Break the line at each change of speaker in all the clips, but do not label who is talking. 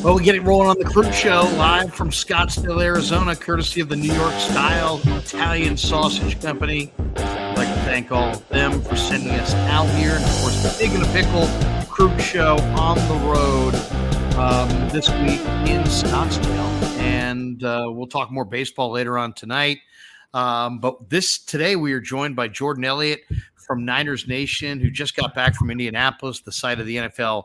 Well, we get it rolling on the Krueg Show live from Scottsdale, Arizona, courtesy of the New York Style Italian Sausage Company. I'd like to thank all of them for sending us out here. And, of course, the Pig and a Pickle Krueg Show on the road this week in Scottsdale. And we'll talk more baseball later on tonight. But today we are joined by Jordan Elliot from Niners Nation, who just got back from Indianapolis, the site of the NFL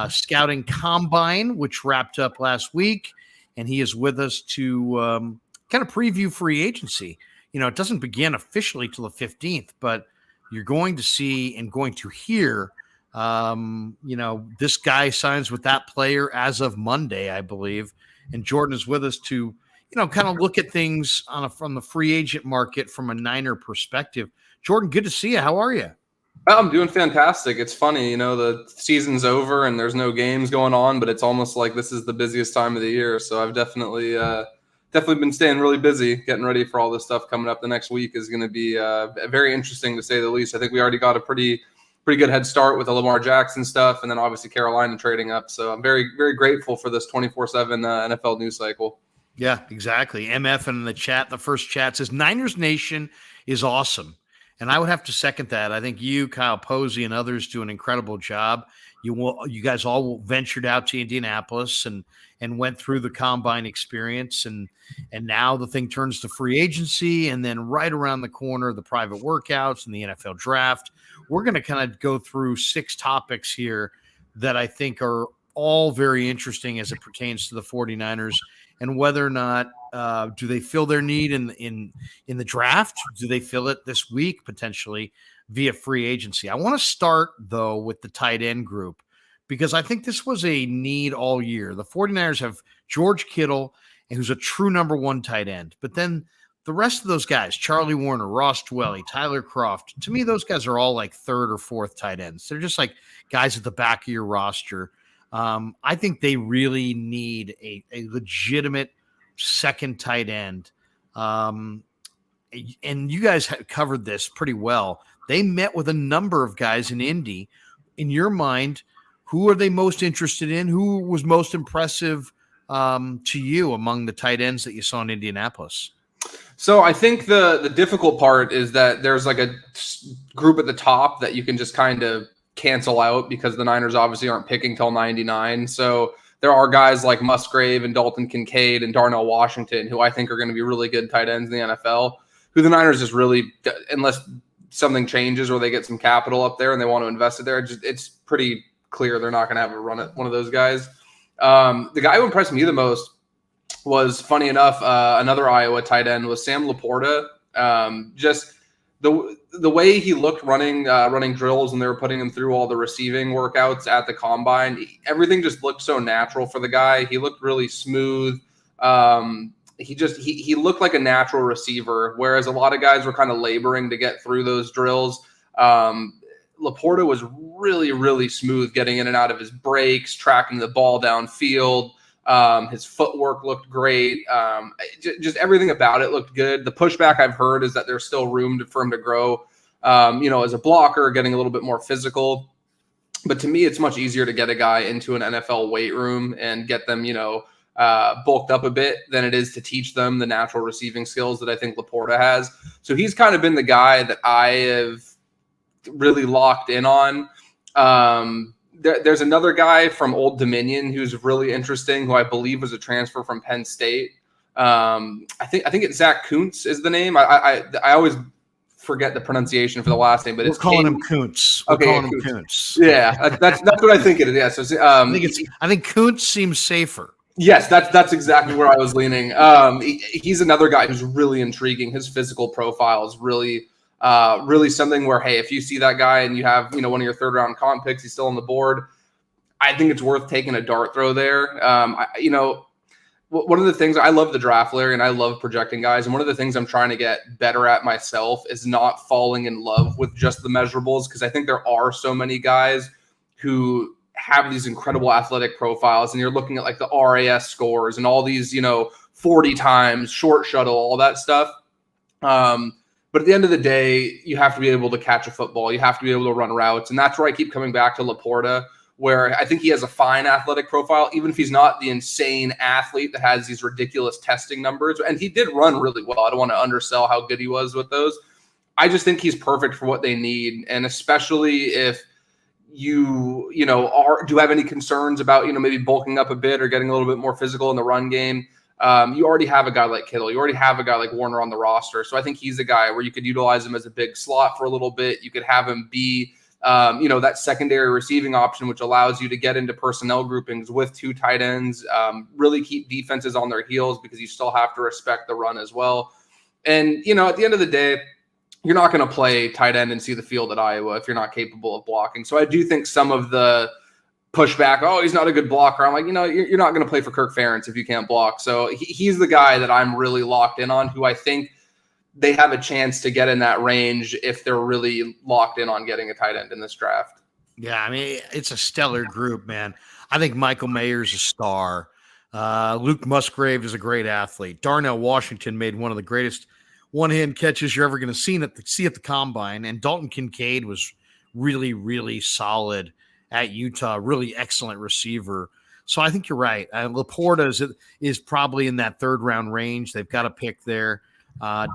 Scouting Combine, which wrapped up last week. And he is with us to kind of preview free agency. You know, it doesn't begin officially till the 15th, but you're going to see and going to hear, this guy signs with that player as of Monday, I believe. And Jordan is with us to, kind of look at things from the free agent market from a Niner perspective. Jordan, good to see you. How are you?
I'm doing fantastic. It's funny, the season's over and there's no games going on, but it's almost like this is the busiest time of the year. So I've definitely been staying really busy, getting ready for all this stuff coming up. The next week is going to be very interesting, to say the least. I think we already got a pretty good head start with the Lamar Jackson stuff, and then obviously Carolina trading up. So I'm very, very grateful for this 24/7 NFL news cycle.
Yeah, exactly. MF in the chat, the first chat says Niners Nation is awesome. And I would have to second that. I think you, Kyle Posey, and others do an incredible job. You guys all ventured out to Indianapolis and went through the combine experience, and now the thing turns to free agency, and then right around the corner, the private workouts and the NFL draft. We're going to kind of go through 6 topics here that I think are all very interesting as it pertains to the 49ers and whether or not do they fill their need in the draft? Do they fill it this week potentially via free agency? I want to start, though, with the tight end group because I think this was a need all year. The 49ers have George Kittle, who's a true number 1 tight end. But then the rest of those guys, Charlie Warner, Ross Dwelly, Tyler Kroft, to me, those guys are all like 3rd or 4th tight ends. They're just like guys at the back of your roster. I think they really need a legitimate second tight end. And you guys have covered this pretty well. They met with a number of guys in Indy. In your mind, who are they most interested in? Who was most impressive to you among the tight ends that you saw in Indianapolis?
So I think the difficult part is that there's like a group at the top that you can just kind of cancel out because the Niners obviously aren't picking till 99. So there are guys like Musgrave and Dalton Kincaid and Darnell Washington who I think are going to be really good tight ends in the NFL, who the Niners just really, unless something changes or they get some capital up there and they want to invest it there, it's pretty clear they're not going to have a run at one of those guys. The guy who impressed me the most was, funny enough, another Iowa tight end was Sam Laporta. Just the way he looked running drills and they were putting him through all the receiving workouts at the combine, everything just looked so natural for the guy. He looked really smooth. He looked like a natural receiver, whereas a lot of guys were kind of laboring to get through those drills. Laporta was really, really smooth getting in and out of his breaks, tracking the ball downfield. His footwork looked great. Just everything about it looked good. The pushback I've heard is that there's still room for him to grow, as a blocker, getting a little bit more physical. But to me, it's much easier to get a guy into an NFL weight room and get them, bulked up a bit than it is to teach them the natural receiving skills that I think Laporta has. So he's kind of been the guy that I have really locked in on. There's another guy from Old Dominion who's really interesting, who I believe was a transfer from Penn State. I think it's Zach Kuntz is the name. I always forget the pronunciation for the last name, but
we're calling him Kuntz.
Okay,
calling him Kuntz.
Yeah, that's what I think it is. Yeah, so
I think Kuntz seems safer.
Yes, that's exactly where I was leaning. He's another guy who's really intriguing. His physical profile is really something where, hey, if you see that guy and you have, one of your 3rd round comp picks, he's still on the board, I think it's worth taking a dart throw there. One of the things, I love the draft, Larry, and I love projecting guys. And one of the things I'm trying to get better at myself is not falling in love with just the measurables, because I think there are so many guys who have these incredible athletic profiles, and you're looking at like the RAS scores and all these, 40 times, short shuttle, all that stuff. But at the end of the day, you have to be able to catch a football. You have to be able to run routes. And that's where I keep coming back to Laporta, where I think he has a fine athletic profile, even if he's not the insane athlete that has these ridiculous testing numbers. And he did run really well. I don't want to undersell how good he was with those. I just think he's perfect for what they need. And especially if you do have any concerns about, maybe bulking up a bit or getting a little bit more physical in the run game. You already have a guy like Kittle. You already have a guy like Warner on the roster. So I think he's a guy where you could utilize him as a big slot for a little bit. You could have him be, that secondary receiving option, which allows you to get into personnel groupings with two tight ends, really keep defenses on their heels because you still have to respect the run as well. And, at the end of the day, you're not going to play tight end and see the field at Iowa if you're not capable of blocking. So I do think some of the pushback, oh, he's not a good blocker. I'm like, you're not going to play for Kirk Ferentz if you can't block. So he's the guy that I'm really locked in on, who I think they have a chance to get in that range if they're really locked in on getting a tight end in this draft.
Yeah, I mean, it's a stellar group, man. I think Michael Mayer's a star. Luke Musgrave is a great athlete. Darnell Washington made one of the greatest one-hand catches you're ever going to see at the combine. And Dalton Kincaid was really, really solid at Utah, really excellent receiver. So I think you're right. Laporta is probably in that third-round range. They've got a pick there.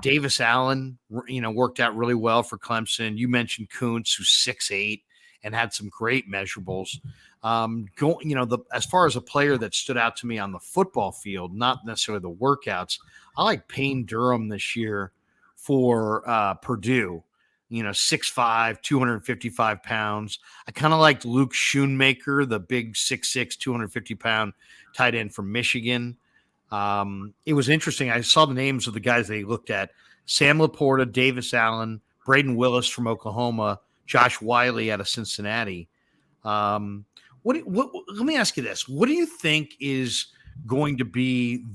Davis Allen, worked out really well for Clemson. You mentioned Kuntz, who's 6'8", and had some great measurables. As far as a player that stood out to me on the football field, not necessarily the workouts, I like Payne Durham this year for Purdue. 6'5", 255 pounds. I kind of liked Luke Schoonmaker, the big 6'6", 250-pound tight end from Michigan. It was interesting. I saw the names of the guys they looked at: Sam Laporta, Davis Allen, Braden Willis from Oklahoma, Josh Wiley out of Cincinnati. Let me ask you this: what do you think is going to be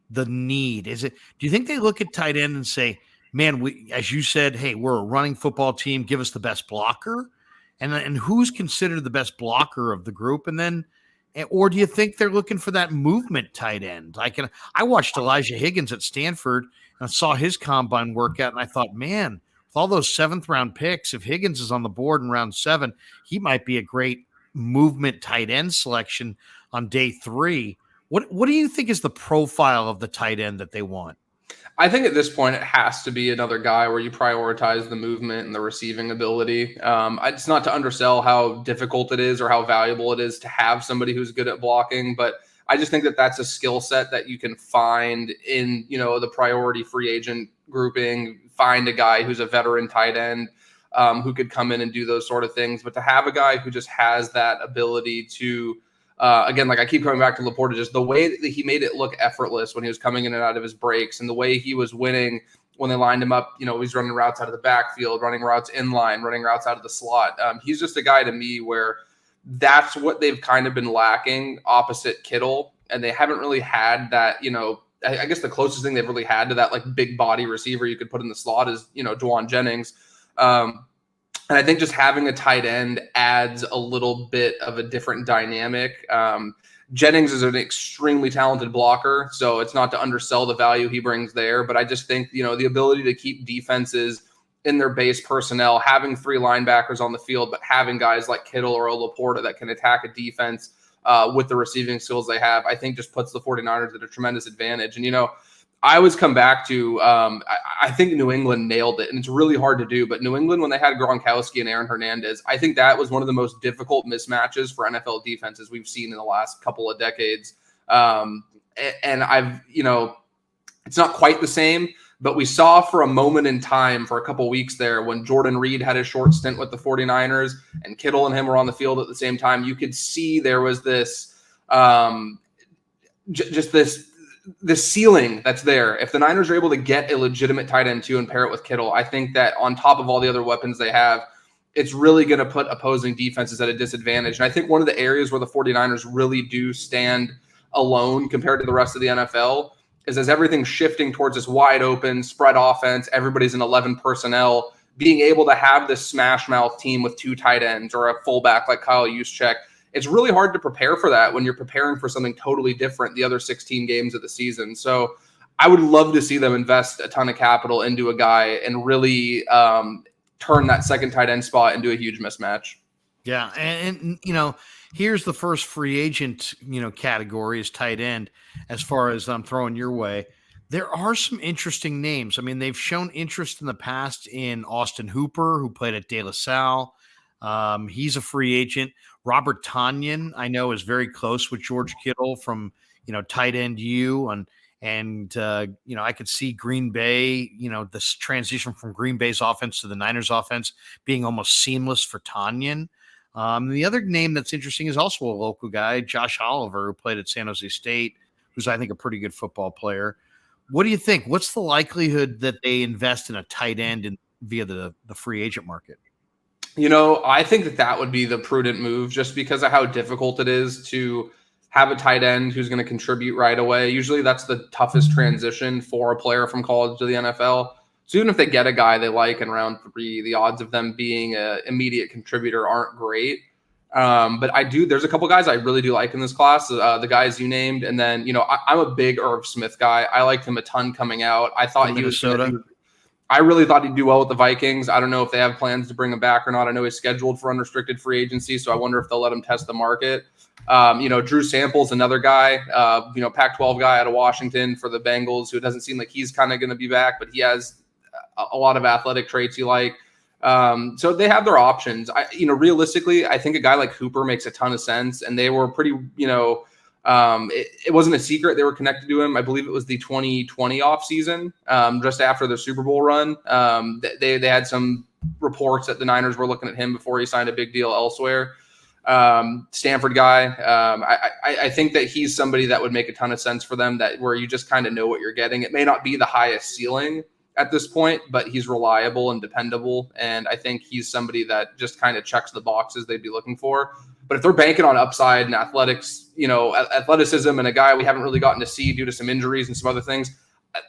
the need? Do you think they look at tight end and say, man, as you said, hey, we're a running football team, give us the best blocker? And who's considered the best blocker of the group? Or do you think they're looking for that movement tight end? I watched Elijah Higgins at Stanford and I saw his combine workout, and I thought, man, with all those 7th-round picks, if Higgins is on the board in round 7, he might be a great movement tight end selection on day 3. What do you think is the profile of the tight end that they want?
I think at this point it has to be another guy where you prioritize the movement and the receiving ability. It's not to undersell how difficult it is or how valuable it is to have somebody who's good at blocking, but I just think that that's a skill set that you can find in, the priority free agent grouping. Find a guy who's a veteran tight end who could come in and do those sort of things. But to have a guy who just has that ability to again, like I keep coming back to Laporta, just the way that he made it look effortless when he was coming in and out of his breaks, and the way he was winning when they lined him up. He's running routes out of the backfield, running routes in line, running routes out of the slot. He's just a guy to me where that's what they've kind of been lacking opposite Kittle, and they haven't really had that. I guess the closest thing they've really had to that like big body receiver you could put in the slot is Dwan Jennings. And I think just having a tight end adds a little bit of a different dynamic. Jennings is an extremely talented blocker, so it's not to undersell the value he brings there. But I just think, the ability to keep defenses in their base personnel, having 3 linebackers on the field, but having guys like Kittle or Laporta that can attack a defense with the receiving skills they have, I think just puts the 49ers at a tremendous advantage. And, I always come back to, I think New England nailed it, and it's really hard to do. But New England, when they had Gronkowski and Aaron Hernandez, I think that was one of the most difficult mismatches for NFL defenses we've seen in the last couple of decades. And it's not quite the same, but we saw for a moment in time for a couple of weeks there when Jordan Reed had a short stint with the 49ers and Kittle and him were on the field at the same time, you could see there was this, the ceiling that's there. If the Niners are able to get a legitimate tight end too and pair it with Kittle, I think that on top of all the other weapons they have, it's really going to put opposing defenses at a disadvantage. And I think one of the areas where the 49ers really do stand alone compared to the rest of the NFL is as everything's shifting towards this wide open spread offense, everybody's in 11 personnel, being able to have this smash mouth team with 2 tight ends or a fullback like Kyle Juszczyk. It's really hard to prepare for that when you're preparing for something totally different the other 16 games of the season. So I would love to see them invest a ton of capital into a guy and really turn that second tight end spot into a huge mismatch.
Yeah, and here's the first free agent category is tight end. As far as I'm throwing your way, there are some interesting names. I mean, they've shown interest in the past in Austin Hooper, who played at De La Salle. He's a free agent. Robert Tonyan, I know, is very close with George Kittle from tight end U, and I could see Green Bay, this transition from Green Bay's offense to the Niners offense being almost seamless for Tonyan. The other name that's interesting is also a local guy, Josh Oliver, who played at San Jose State, who's, I think, a pretty good football player. What do you think? What's the likelihood that they invest in a tight end via the free agent market?
I think that would be the prudent move just because of how difficult it is to have a tight end who's going to contribute right away. Usually that's the toughest transition for a player from college to the NFL. So even if they get a guy they like in round 3, the odds of them being an immediate contributor aren't great. But there's a couple guys I really do like in this class, the guys you named. And then, I'm a big Irv Smith guy. I liked him a ton coming out. I thought I really thought he'd do well with the Vikings. I don't know if they have plans to bring him back or not. I know he's scheduled for unrestricted free agency, so I wonder if they'll let him test the market. Drew Sample's another guy, Pac-12 guy out of Washington for the Bengals, who doesn't seem like he's kind of going to be back, but he has a lot of athletic traits you like. So they have their options. Realistically, I think a guy like Hooper makes a ton of sense, and they were pretty, it wasn't a secret they were connected to him. I believe it was the 2020 offseason, just after the Super Bowl run. They had some reports that the Niners were looking at him before he signed a big deal elsewhere. Stanford guy. I think that he's somebody that would make a ton of sense for them, where you just kind of know what you're getting. It may not be the highest ceiling at this point, but he's reliable and dependable. And I think he's somebody that just kind of checks the boxes they'd be looking for. But if they're banking on upside and athleticism and a guy we haven't really gotten to see due to some injuries and some other things,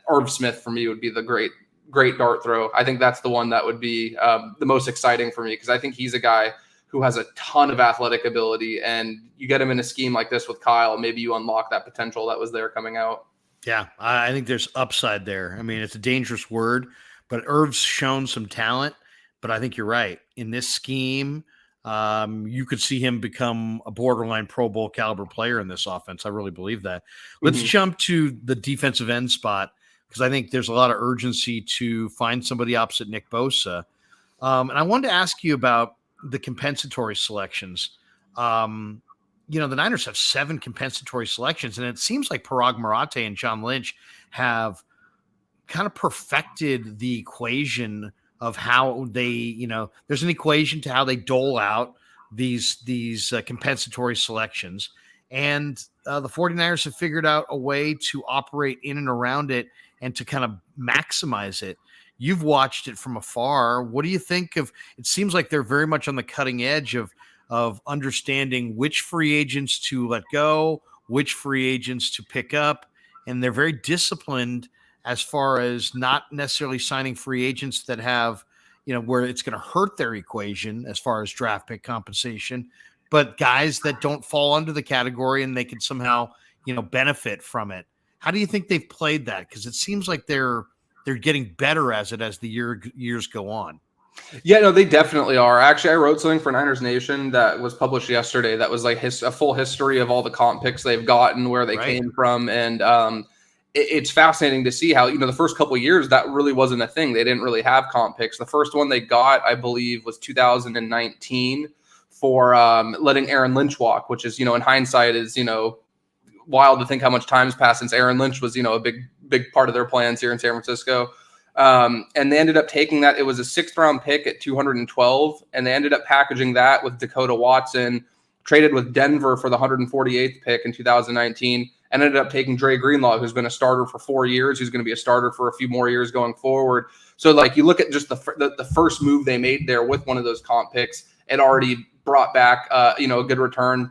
Irv Smith for me would be the great dart throw. I think that's the one that would be the most exciting for me, because I think he's a guy who has a ton of athletic ability, and you get him in a scheme like this with Kyle, maybe you unlock that potential that was there coming out.
Yeah, I think there's upside there. I mean, it's a dangerous word, but Irv's shown some talent, but I think you're right. In this scheme, you could see him become a borderline Pro Bowl caliber player in this offense. I really believe that. Let's jump to the defensive end spot, because I think there's a lot of urgency to find somebody opposite Nick Bosa. And I wanted to ask you about the compensatory selections. The Niners have 7 compensatory selections, and it seems like Parag Marathe and John Lynch have kind of perfected the equation of how they, there's an equation to how they dole out these compensatory selections. And the 49ers have figured out a way to operate in and around it and to kind of maximize it. You've watched it from afar. What do you think of? It seems like they're very much on the cutting edge of understanding which free agents to let go, which free agents to pick up. And they're very disciplined as far as not necessarily signing free agents that have, where it's going to hurt their equation as far as draft pick compensation, but guys that don't fall under the category and they can somehow, benefit from it. How do you think they've played that? Because it seems like they're getting better as the years go on.
Yeah, no, they definitely are. Actually, I wrote something for Niners Nation that was published yesterday that was like a full history of all the comp picks they've gotten, where they came from. And it's fascinating to see how, the first couple of years, that really wasn't a thing. They didn't really have comp picks. The first one they got, I believe, was 2019 for letting Aaron Lynch walk, which is, in hindsight is, wild to think how much time's passed since Aaron Lynch was, a big part of their plans here in San Francisco. And they ended up taking that. It was a 6th round pick at 212. And they ended up packaging that with Dakota Watson, traded with Denver for the 148th pick in 2019, and ended up taking Dre Greenlaw, who's been a starter for 4 years, who's going to be a starter for a few more years going forward. So like you look at just the first move they made there with one of those comp picks, it already brought back, a good return.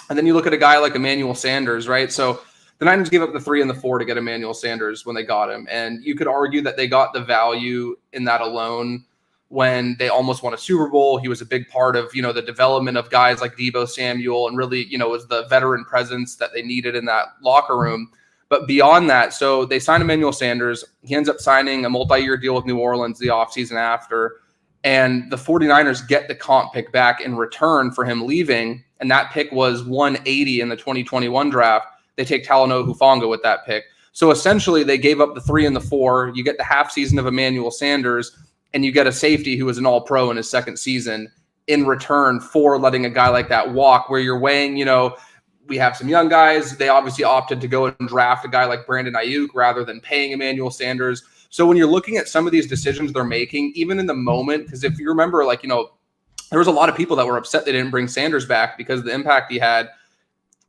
And then you look at a guy like Emmanuel Sanders, right? So the Niners gave up the 3 and the 4 to get Emmanuel Sanders when they got him. And you could argue that they got the value in that alone when they almost won a Super Bowl. He was a big part of, the development of guys like Deebo Samuel, and really, was the veteran presence that they needed in that locker room. But beyond that, so they signed Emmanuel Sanders. He ends up signing a multi-year deal with New Orleans the offseason after. and the 49ers get the comp pick back in return for him leaving, and that pick was 180 in the 2021 draft. They take Talanoa Hufanga with that pick. So essentially, they gave up the 3 and the 4. You get the half season of Emmanuel Sanders, and you get a safety who was an all-pro in his second season in return for letting a guy like that walk, where you're weighing, we have some young guys. They obviously opted to go and draft a guy like Brandon Ayuk rather than paying Emmanuel Sanders. So when you're looking at some of these decisions they're making, even in the moment, because if you remember, there was a lot of people that were upset they didn't bring Sanders back because of the impact he had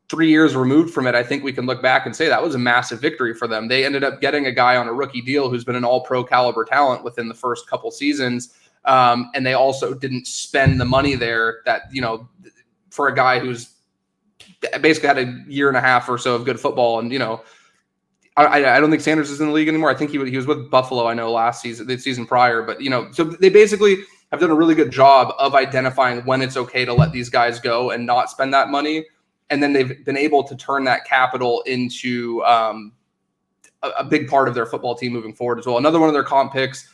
3 years removed from it. I think we can look back and say that was a massive victory for them. They ended up getting a guy on a rookie deal who's been an all-pro caliber talent within the first couple seasons. And they also didn't spend the money there that, for a guy who's basically had a year and a half or so of good football. And, I don't think Sanders is in the league anymore. I think he was with Buffalo, I know, last season, the season prior. But, so they basically have done a really good job of identifying when it's okay to let these guys go and not spend that money. And then they've been able to turn that capital into a big part of their football team moving forward as well. Another one of their comp picks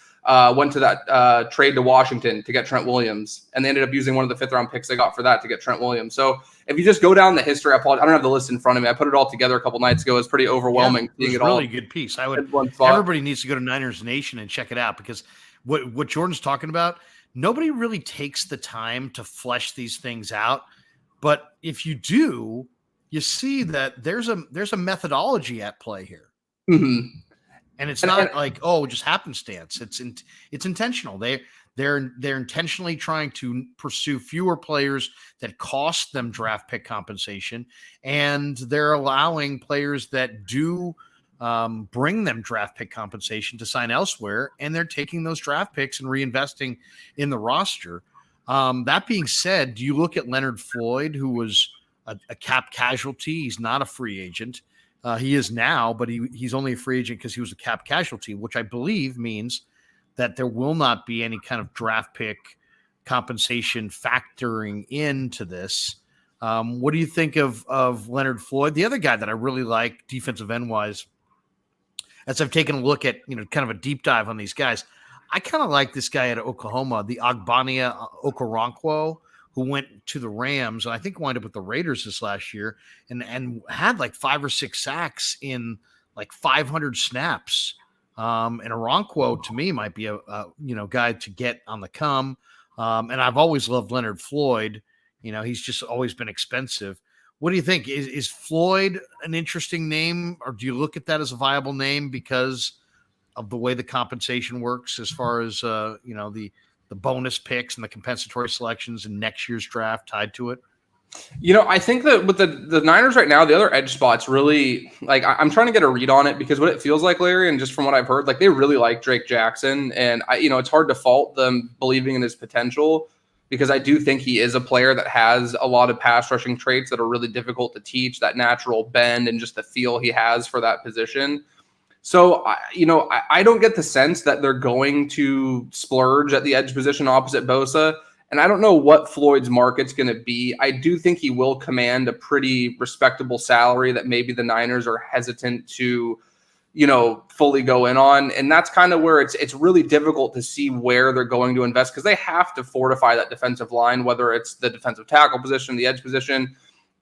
went to that trade to Washington to get Trent Williams. And they ended up using one of the 5th-round picks they got for that to get Trent Williams. So if you just go down the history, I don't have the list in front of me. I put it all together a couple nights ago. It's pretty overwhelming.
Yeah, it was a really good piece. Everybody needs to go to Niners Nation and check it out, because what Jordan's talking about, nobody really takes the time to flesh these things out. But if you do, you see that there's a methodology at play here.
Mm-hmm.
And it's not like, just happenstance. It's intentional. They're intentionally trying to pursue fewer players that cost them draft pick compensation, and they're allowing players that do bring them draft pick compensation to sign elsewhere, and they're taking those draft picks and reinvesting in the roster. That being said, do you look at Leonard Floyd, who was a cap casualty? He's not a free agent. He is now, but he's only a free agent because he was a cap casualty, which I believe means that there will not be any kind of draft pick compensation factoring into this. What do you think of Leonard Floyd? The other guy that I really like defensive end wise, as I've taken a look at, kind of a deep dive on these guys, I kind of like this guy at Oklahoma, the Ogbania Okoronkwo, who went to the Rams and I think wound up with the Raiders this last year and had like 5 or 6 sacks in like 500 snaps. And Okoronkwo to me might be a guy to get on the come. And I've always loved Leonard Floyd. He's just always been expensive. What do you think? Is Floyd an interesting name, or do you look at that as a viable name because of the way the compensation works as far as the bonus picks and the compensatory selections in next year's draft tied to it?
I think that with the Niners right now, the other edge spots really, I'm trying to get a read on it, because what it feels like, Larry, and just from what I've heard, they really like Drake Jackson, and it's hard to fault them believing in his potential, because I do think he is a player that has a lot of pass rushing traits that are really difficult to teach, that natural bend and just the feel he has for that position. So, I don't get the sense that they're going to splurge at the edge position opposite Bosa. And I don't know what Floyd's market's going to be. I do think he will command a pretty respectable salary that maybe the Niners are hesitant to, fully go in on. And that's kind of where it's really difficult to see where they're going to invest, because they have to fortify that defensive line, whether it's the defensive tackle position, the edge position.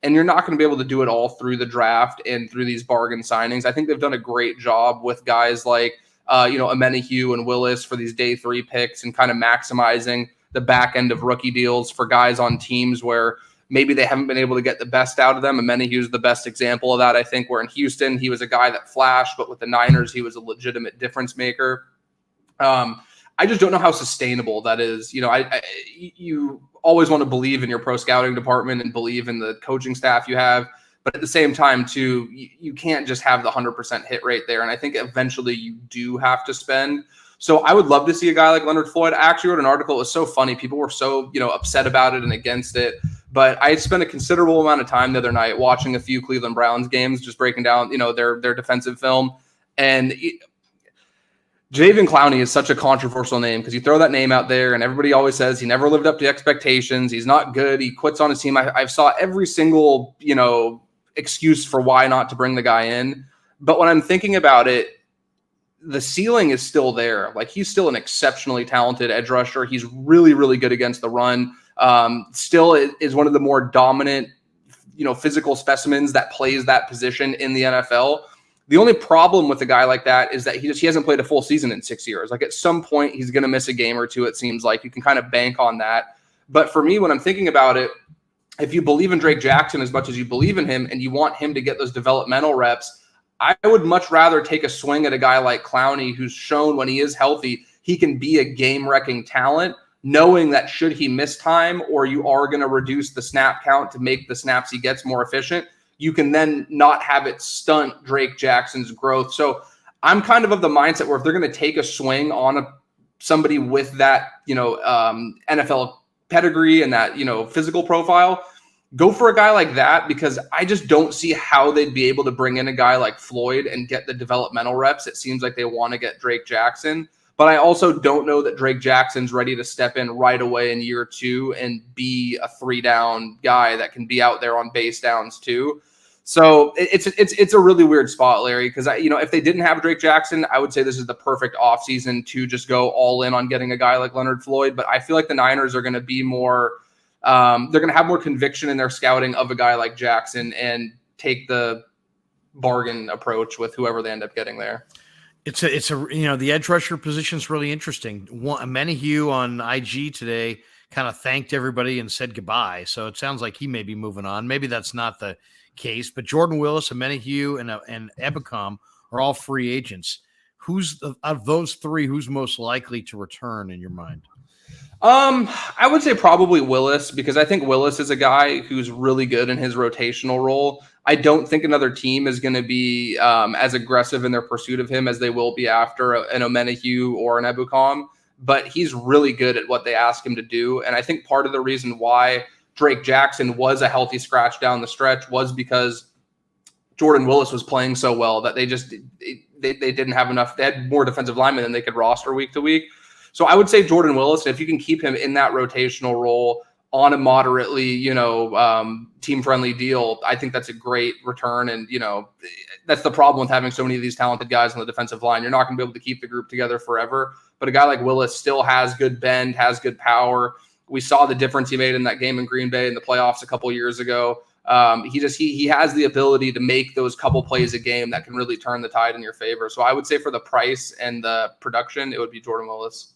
And you're not going to be able to do it all through the draft and through these bargain signings. I think they've done a great job with guys like, Emmanuel and Willis for these day 3 picks, and kind of maximizing the back end of rookie deals for guys on teams where maybe they haven't been able to get the best out of them. Emmanuel is the best example of that, I think, where in Houston, he was a guy that flashed, but with the Niners, he was a legitimate difference maker. I just don't know how sustainable that is. You always want to believe in your pro scouting department and believe in the coaching staff you have. But at the same time, too, you can't just have the 100% hit rate there. And I think eventually you do have to spend. So I would love to see a guy like Leonard Floyd. I actually wrote an article. It was so funny. People were so, upset about it and against it. But I spent a considerable amount of time the other night watching a few Cleveland Browns games, just breaking down, their defensive film. And Jadeveon Clowney is such a controversial name, because you throw that name out there and everybody always says he never lived up to expectations. He's not good. He quits on his team. I've saw every single, excuse for why not to bring the guy in. But when I'm thinking about it, the ceiling is still there. Like, he's still an exceptionally talented edge rusher. He's really, really good against the run. Still is one of the more dominant, physical specimens that plays that position in the NFL. The only problem with a guy like that is that he hasn't played a full season in 6 years. Like, at some point he's going to miss a game or two. It seems like you can kind of bank on that. But for me, when I'm thinking about it, if you believe in Drake Jackson as much as you believe in him and you want him to get those developmental reps, I would much rather take a swing at a guy like Clowney, who's shown when he is healthy, he can be a game-wrecking talent, knowing that should he miss time or you are going to reduce the snap count to make the snaps he gets more efficient, you can then not have it stunt Drake Jackson's growth. So I'm kind of the mindset where if they're going to take a swing on somebody with that, NFL pedigree and that, physical profile, go for a guy like that, because I just don't see how they'd be able to bring in a guy like Floyd and get the developmental reps. It seems like they want to get Drake Jackson, but I also don't know that Drake Jackson's ready to step in right away in year 2 and be a 3-down guy that can be out there on base downs too. So it's a really weird spot, Larry, because if they didn't have Drake Jackson, I would say this is the perfect offseason to just go all in on getting a guy like Leonard Floyd. But I feel like the Niners are going to be more they're going to have more conviction in their scouting of a guy like Jackson and take the bargain approach with whoever they end up getting there.
It's the edge rusher position is really interesting. Menahue on IG today kind of thanked everybody and said goodbye. So it sounds like he may be moving on. Maybe that's not the case, but Jordan Willis, Menahue, and Ebicom are all free agents. Of those three, who's most likely to return in your mind?
I would say probably Willis, because I think Willis is a guy who's really good in his rotational role. I don't think another team is going to be as aggressive in their pursuit of him as they will be after an Menahue or an Ebicom, but he's really good at what they ask him to do. And I think part of the reason why Drake Jackson was a healthy scratch down the stretch was because Jordan Willis was playing so well that they didn't have enough. They had more defensive linemen than they could roster week to week. So I would say Jordan Willis, if you can keep him in that rotational role on a moderately, team-friendly deal, I think that's a great return. And, that's the problem with having so many of these talented guys on the defensive line. You're not going to be able to keep the group together forever. But a guy like Willis still has good bend, has good power. We saw the difference he made in that game in Green Bay in the playoffs a couple of years ago. He has the ability to make those couple plays a game that can really turn the tide in your favor. So I would say for the price and the production, it would be Jordan Willis.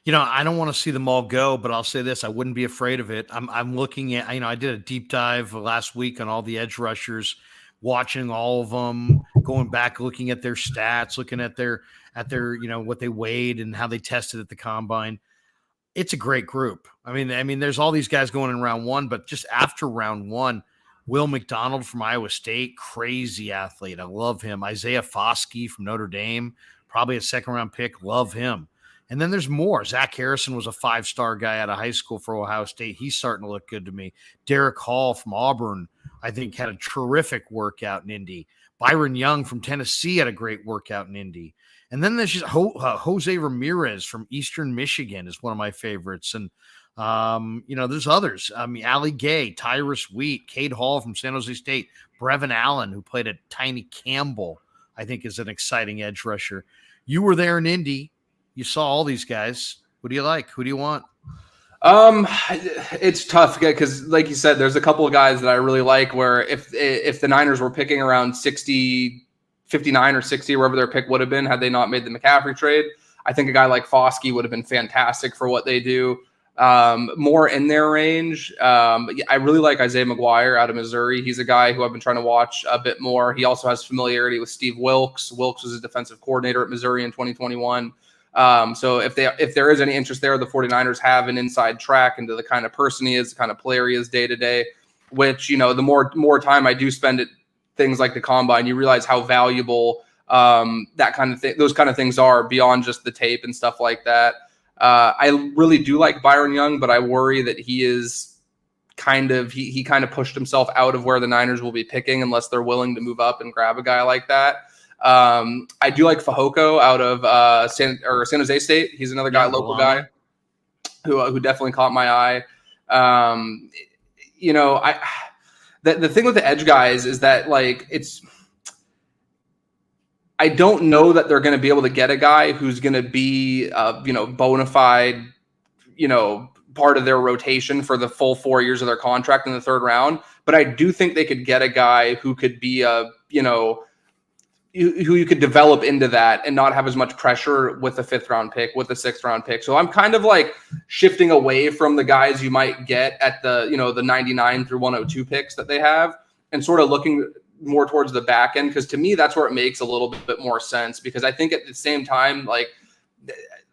I don't want to see them all go, but I'll say this: I wouldn't be afraid of it. I'm looking at, I did a deep dive last week on all the edge rushers, watching all of them, going back, looking at their stats, looking at their what they weighed and how they tested at the combine. It's a great group. I mean, there's all these guys going in round 1, but just after round 1, Will McDonald from Iowa State, crazy athlete. I love him. Isaiah Foskey from Notre Dame, probably a 2nd-round pick. Love him. And then there's more. Zach Harrison was a 5-star guy out of high school for Ohio State. He's starting to look good to me. Derek Hall from Auburn, I think, had a terrific workout in Indy. Byron Young from Tennessee had a great workout in Indy. And then there's just Jose Ramirez from Eastern Michigan is one of my favorites. And, there's others. Ali Gay, Tyrus Wheat, Cade Hall from San Jose State, Brevin Allen, who played at Tiny Campbell, I think is an exciting edge rusher. You were there in Indy. You saw all these guys. Who do you like? Who do you want?
It's tough because, like you said, there's a couple of guys that I really like where if the Niners were picking around 60, 59 or 60, wherever their pick would have been, had they not made the McCaffrey trade, I think a guy like Foskey would have been fantastic for what they do. More in their range. I really like Isaiah McGuire out of Missouri. He's a guy who I've been trying to watch a bit more. He also has familiarity with Steve Wilkes. Wilkes was a defensive coordinator at Missouri in 2021. So if there is any interest there, the 49ers have an inside track into the kind of person he is, the kind of player he is day to day, which, the more time I do spend at things like the combine, you realize how valuable that kind of thing, those kind of things are beyond just the tape and stuff like that. I really do like Byron Young, but I worry that he is he kind of pushed himself out of where the Niners will be picking unless they're willing to move up and grab a guy like that. I do like Fehoko out of San Jose State. He's another guy, local guy, who definitely caught my eye. The thing with the edge guys is that I don't know that they're going to be able to get a guy who's going to be, bona fide, part of their rotation for the full 4 years of their contract in the third round. But I do think they could get a guy who could be who you could develop into that and not have as much pressure with the 5th round pick, with the 6th round pick. So I'm kind of like shifting away from the guys you might get at the 99 through 102 picks that they have, and sort of looking more towards the back end. Cause to me, that's where it makes a little bit more sense, because I think at the same time, like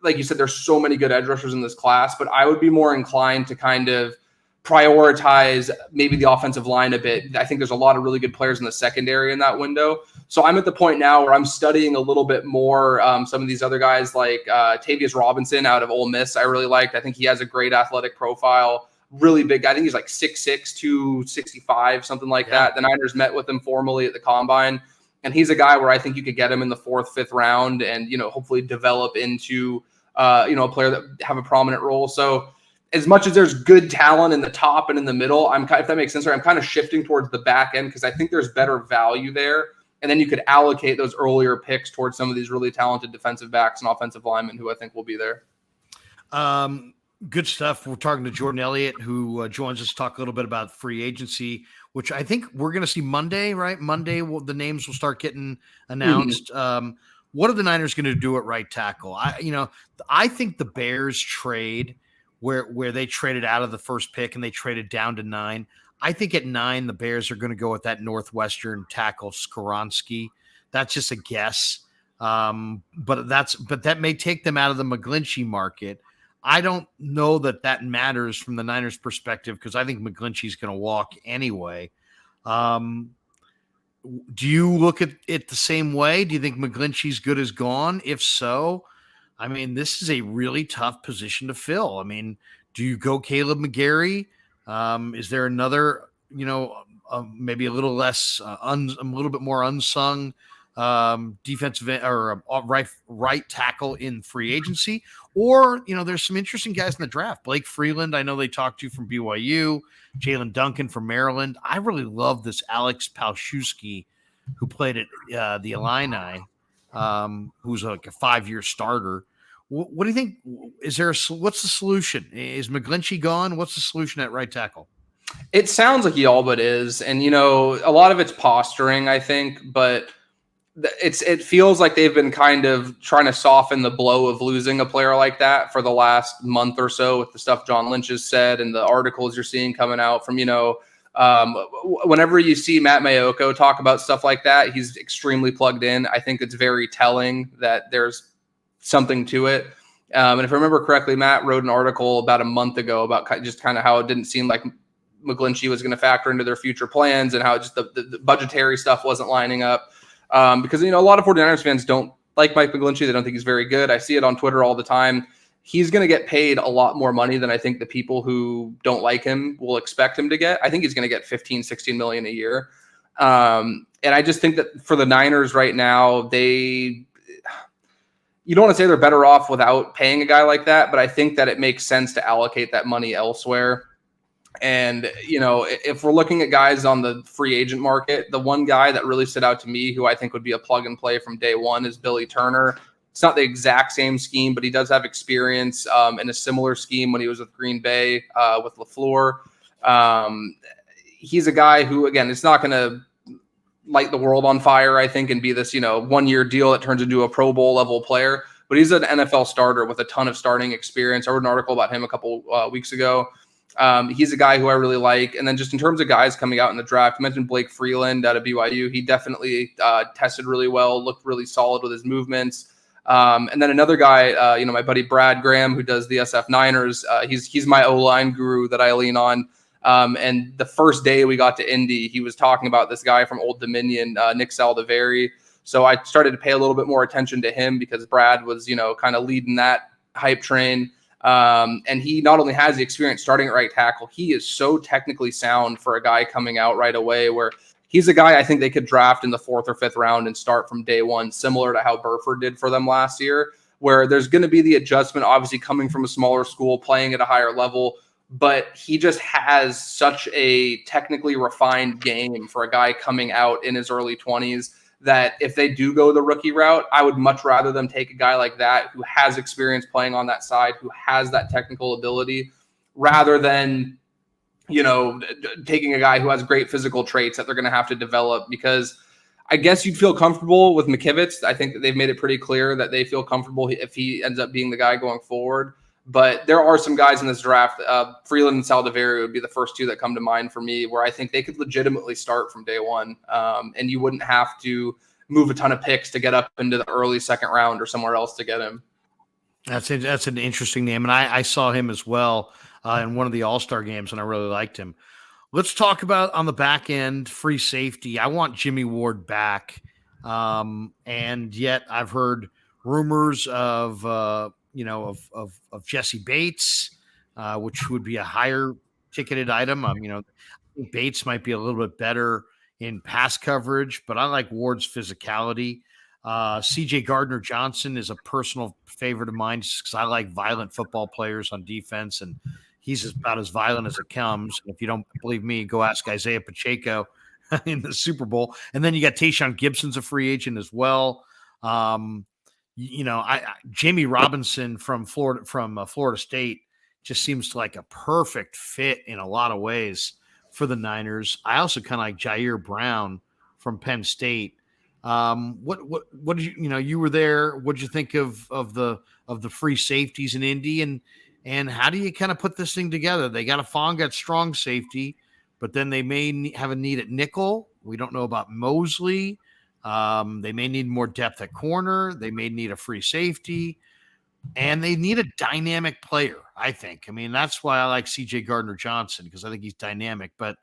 you said, there's so many good edge rushers in this class, but I would be more inclined to kind of prioritize maybe the offensive line a bit. I think there's a lot of really good players in the secondary in that window. So I'm at the point now where I'm studying a little bit more some of these other guys like Tavius Robinson out of Ole Miss. I really liked. I think he has a great athletic profile, really big. I think he's like 6'6", 265, something like that. The Niners met with him formally at the Combine, and he's a guy where I think you could get him in the 4th, 5th round and, hopefully develop into, a player that have a prominent role. So as much as there's good talent in the top and in the middle, if that makes sense, I'm kind of shifting towards the back end because I think there's better value there. And then you could allocate those earlier picks towards some of these really talented defensive backs and offensive linemen who I think will be there.
Good stuff. We're talking to Jordan Elliott, who joins us to talk a little bit about free agency, which I think we're going to see Monday, right? Monday, the names will start getting announced. Mm-hmm. What are the Niners going to do at right tackle? I think the Bears trade where they traded out of the first pick and they traded down to 9. I think at 9, the Bears are going to go with that Northwestern tackle, Skoronski. That's just a guess. But that may take them out of the McGlinchey market. I don't know that matters from the Niners' perspective because I think McGlinchey's going to walk anyway. Do you look at it the same way? Do you think McGlinchey's good as gone? If so, I mean, this is a really tough position to fill. I mean, do you go Caleb McGarry? Is there another, maybe a little less, a little bit more unsung defensive or right tackle in free agency? Or, there's some interesting guys in the draft. Blake Freeland, I know they talked to from BYU. Jalen Duncan from Maryland. I really love this Alex Palszewski, who played at the Illini, who's like a 5-year starter. What do you think? What's the solution? Is McGlinchey gone? What's the solution at right tackle?
It sounds like he all but is. And, a lot of it's posturing, I think, but it feels like they've been kind of trying to soften the blow of losing a player like that for the last month or so with the stuff John Lynch has said and the articles you're seeing coming out from, whenever you see Matt Mayoko talk about stuff like that, he's extremely plugged in. I think it's very telling that there's something to it. And if I remember correctly, Matt wrote an article about a month ago about just kind of how it didn't seem like McGlinchey was going to factor into their future plans and how just the budgetary stuff wasn't lining up. Because, a lot of 49ers fans don't like Mike McGlinchey. They don't think he's very good. I see it on Twitter all the time. He's going to get paid a lot more money than I think the people who don't like him will expect him to get. I think he's going to get 15, 16 million a year. And I just think that for the Niners right now, you don't want to say they're better off without paying a guy like that, but I think that it makes sense to allocate that money elsewhere. And, if we're looking at guys on the free agent market, the one guy that really stood out to me who I think would be a plug and play from day one is Billy Turner. It's not the exact same scheme, but he does have experience in a similar scheme when he was with Green Bay with LaFleur. He's a guy who, again, it's not going to light the world on fire, I think, and be this, 1-year deal that turns into a Pro Bowl level player. But he's an NFL starter with a ton of starting experience. I wrote an article about him a couple weeks ago. He's a guy who I really like. And then just in terms of guys coming out in the draft, you mentioned Blake Freeland out of BYU. He definitely tested really well, looked really solid with his movements. And then another guy, my buddy Brad Graham, who does the SF Niners. He's my O-line guru that I lean on. And the first day we got to Indy, he was talking about this guy from Old Dominion, Nick Saldiveri. So I started to pay a little bit more attention to him because Brad was, kind of leading that hype train. And he not only has the experience starting at right tackle, he is so technically sound for a guy coming out right away, where he's a guy I think they could draft in the 4th or 5th round and start from day one, similar to how Burford did for them last year, where there's going to be the adjustment, obviously coming from a smaller school, playing at a higher level, but he just has such a technically refined game for a guy coming out in his early 20s that if they do go the rookie route, I would much rather them take a guy like that who has experience playing on that side, who has that technical ability, rather than, taking a guy who has great physical traits that they're going to have to develop. Because I guess you'd feel comfortable with McKivitz. I think that they've made it pretty clear that they feel comfortable if he ends up being the guy going forward. But there are some guys in this draft, Freeland and Saldiveri would be the first two that come to mind for me, where I think they could legitimately start from day one. And you wouldn't have to move a ton of picks to get up into the early second round or somewhere else to get him.
That's an interesting name. And I saw him as well in one of the All-Star games, and I really liked him. Let's talk about on the back end, free safety. I want Jimmy Ward back. And yet I've heard rumors of Jesse Bates, which would be a higher ticketed item. I think Bates might be a little bit better in pass coverage, but I like Ward's physicality. CJ Gardner-Johnson is a personal favorite of mine because I like violent football players on defense, and he's about as violent as it comes. If you don't believe me, go ask Isaiah Pacheco in the Super Bowl. And then you got Tayshaun Gibson's a free agent as well. Jamie Robinson from Florida State just seems like a perfect fit in a lot of ways for the Niners. I also kind of like Jair Brown from Penn State. What did you were there? What did you think of the free safeties in Indy, and how do you kind of put this thing together? They got a Fong at strong safety, but then they may have a need at nickel. We don't know about Mosley. They may need more depth at corner. They may need a free safety, and they need a dynamic player, I think. That's why I like CJ Gardner-Johnson, because I think he's dynamic, but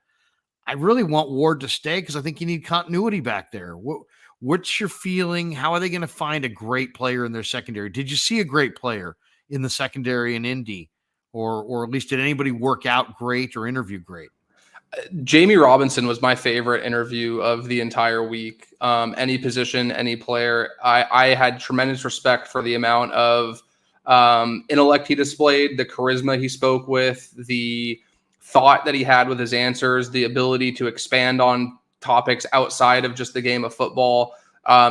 I really want Ward to stay because I think you need continuity back there. What's your feeling? How are they going to find a great player in their secondary? Did you see a great player in the secondary in Indy, or at least did anybody work out great or interview great?
Jamie Robinson was my favorite interview of the entire week. Any position, any player. I had tremendous respect for the amount of intellect he displayed, the charisma he spoke with, the thought that he had with his answers, the ability to expand on topics outside of just the game of football.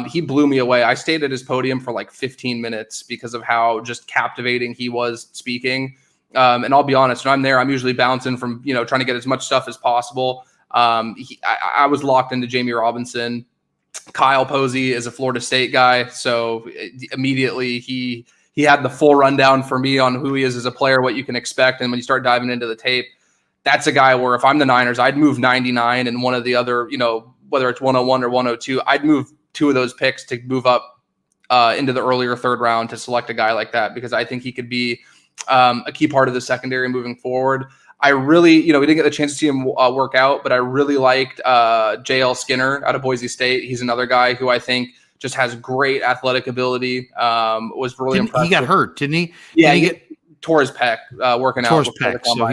He blew me away. I stayed at his podium for like 15 minutes because of how just captivating he was speaking. And I'll be honest, when I'm there, I'm usually bouncing from, trying to get as much stuff as possible. I was locked into Jamie Robinson. Kyle Posey is a Florida State guy. So immediately he had the full rundown for me on who he is as a player, what you can expect. And when you start diving into the tape, that's a guy where if I'm the Niners, I'd move 99 and one of the other, whether it's 101 or 102, I'd move two of those picks to move up into the earlier third round to select a guy like that, because I think he could be a key part of the secondary moving forward. I really, we didn't get the chance to see him work out, but I really liked JL Skinner out of Boise State. He's another guy who I think just has great athletic ability. Was really impressive.
He got hurt, didn't he?
Yeah, he tore his pec working out.
Tore his pec. So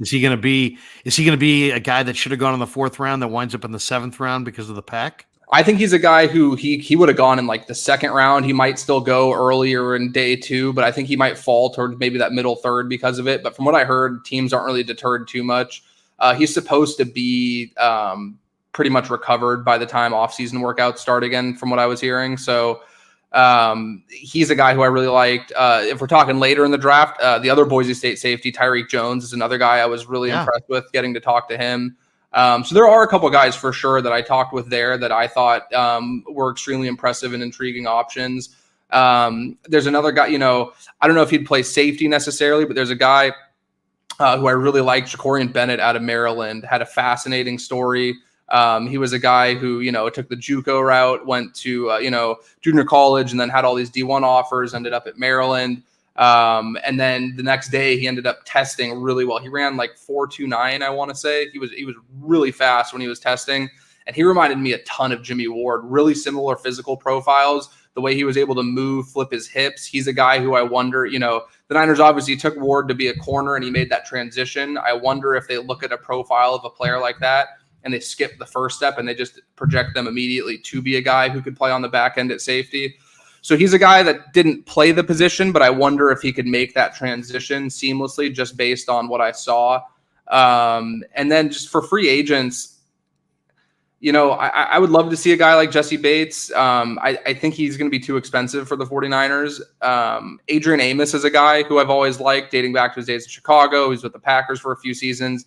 is he going to be a guy that should have gone in the fourth round that winds up in the seventh round because of the pec?
I think he's a guy who he would have gone in like the second round. He might still go earlier in day two, but I think he might fall towards maybe that middle third because of it. But from what I heard, teams aren't really deterred too much. He's supposed to be pretty much recovered by the time offseason workouts start again, from what I was hearing. So he's a guy who I really liked. If we're talking later in the draft, the other Boise State safety, Tyreek Jones, is another guy I was really impressed with, getting to talk to him. So there are a couple guys for sure that I talked with there that I thought were extremely impressive and intriguing options. There's another guy, I don't know if he'd play safety necessarily, but there's a guy who I really liked, Jacorian Bennett out of Maryland, had a fascinating story. He was a guy who, took the JUCO route, went to, junior college, and then had all these D1 offers, ended up at Maryland. And then the next day he ended up testing really well. He ran like 4.29, I want to say. He was really fast when he was testing, and he reminded me a ton of Jimmy Ward, really similar physical profiles, the way he was able to move, flip his hips. He's a guy who I wonder, the Niners obviously took Ward to be a corner and he made that transition. I wonder if they look at a profile of a player like that and they skip the first step and they just project them immediately to be a guy who could play on the back end at safety. So he's a guy that didn't play the position, but I wonder if he could make that transition seamlessly just based on what I saw. And then just for free agents, I would love to see a guy like Jesse Bates. I think he's going to be too expensive for the 49ers. Adrian Amos is a guy who I've always liked, dating back to his days in Chicago. He's with the Packers for a few seasons.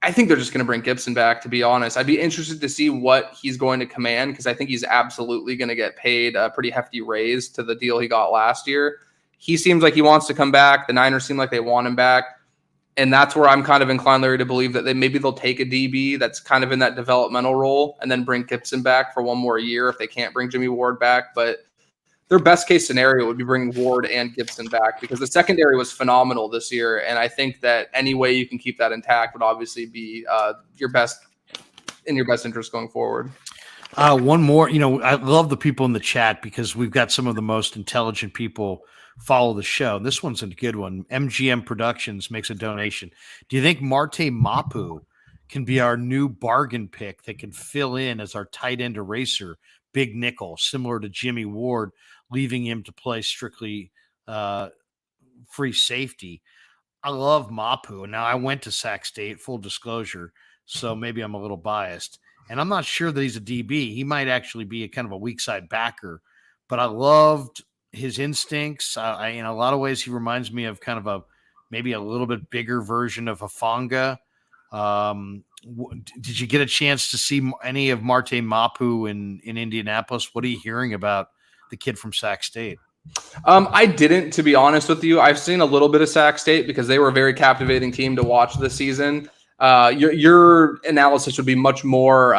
I think they're just going to bring Gibson back, to be honest. I'd be interested to see what he's going to command, because I think he's absolutely going to get paid a pretty hefty raise to the deal he got last year. He seems like he wants to come back. The Niners seem like they want him back. And that's where I'm kind of inclined, Larry, to believe that maybe they'll take a DB that's kind of in that developmental role and then bring Gibson back for one more year if they can't bring Jimmy Ward back. But their best case scenario would be bringing Ward and Gibson back, because the secondary was phenomenal this year. And I think that any way you can keep that intact would obviously be your best interest going forward.
One more, I love the people in the chat, because we've got some of the most intelligent people follow the show. This one's a good one. MGM Productions makes a donation. Do you think Marte Mapu can be our new bargain pick that can fill in as our tight end eraser, big nickel, similar to Jimmy Ward, leaving him to play strictly free safety? I love Mapu. Now, I went to Sac State, full disclosure, so maybe I'm a little biased. And I'm not sure that he's a DB. He might actually be a kind of a weak side backer, but I loved his instincts. In a lot of ways, he reminds me of kind of maybe a little bit bigger version of Hufanga. Did you get a chance to see any of Marte Mapu in Indianapolis? What are you hearing about the kid from Sac State?
I didn't, to be honest with you. I've seen a little bit of Sac State because they were a very captivating team to watch this season. Your analysis would be much more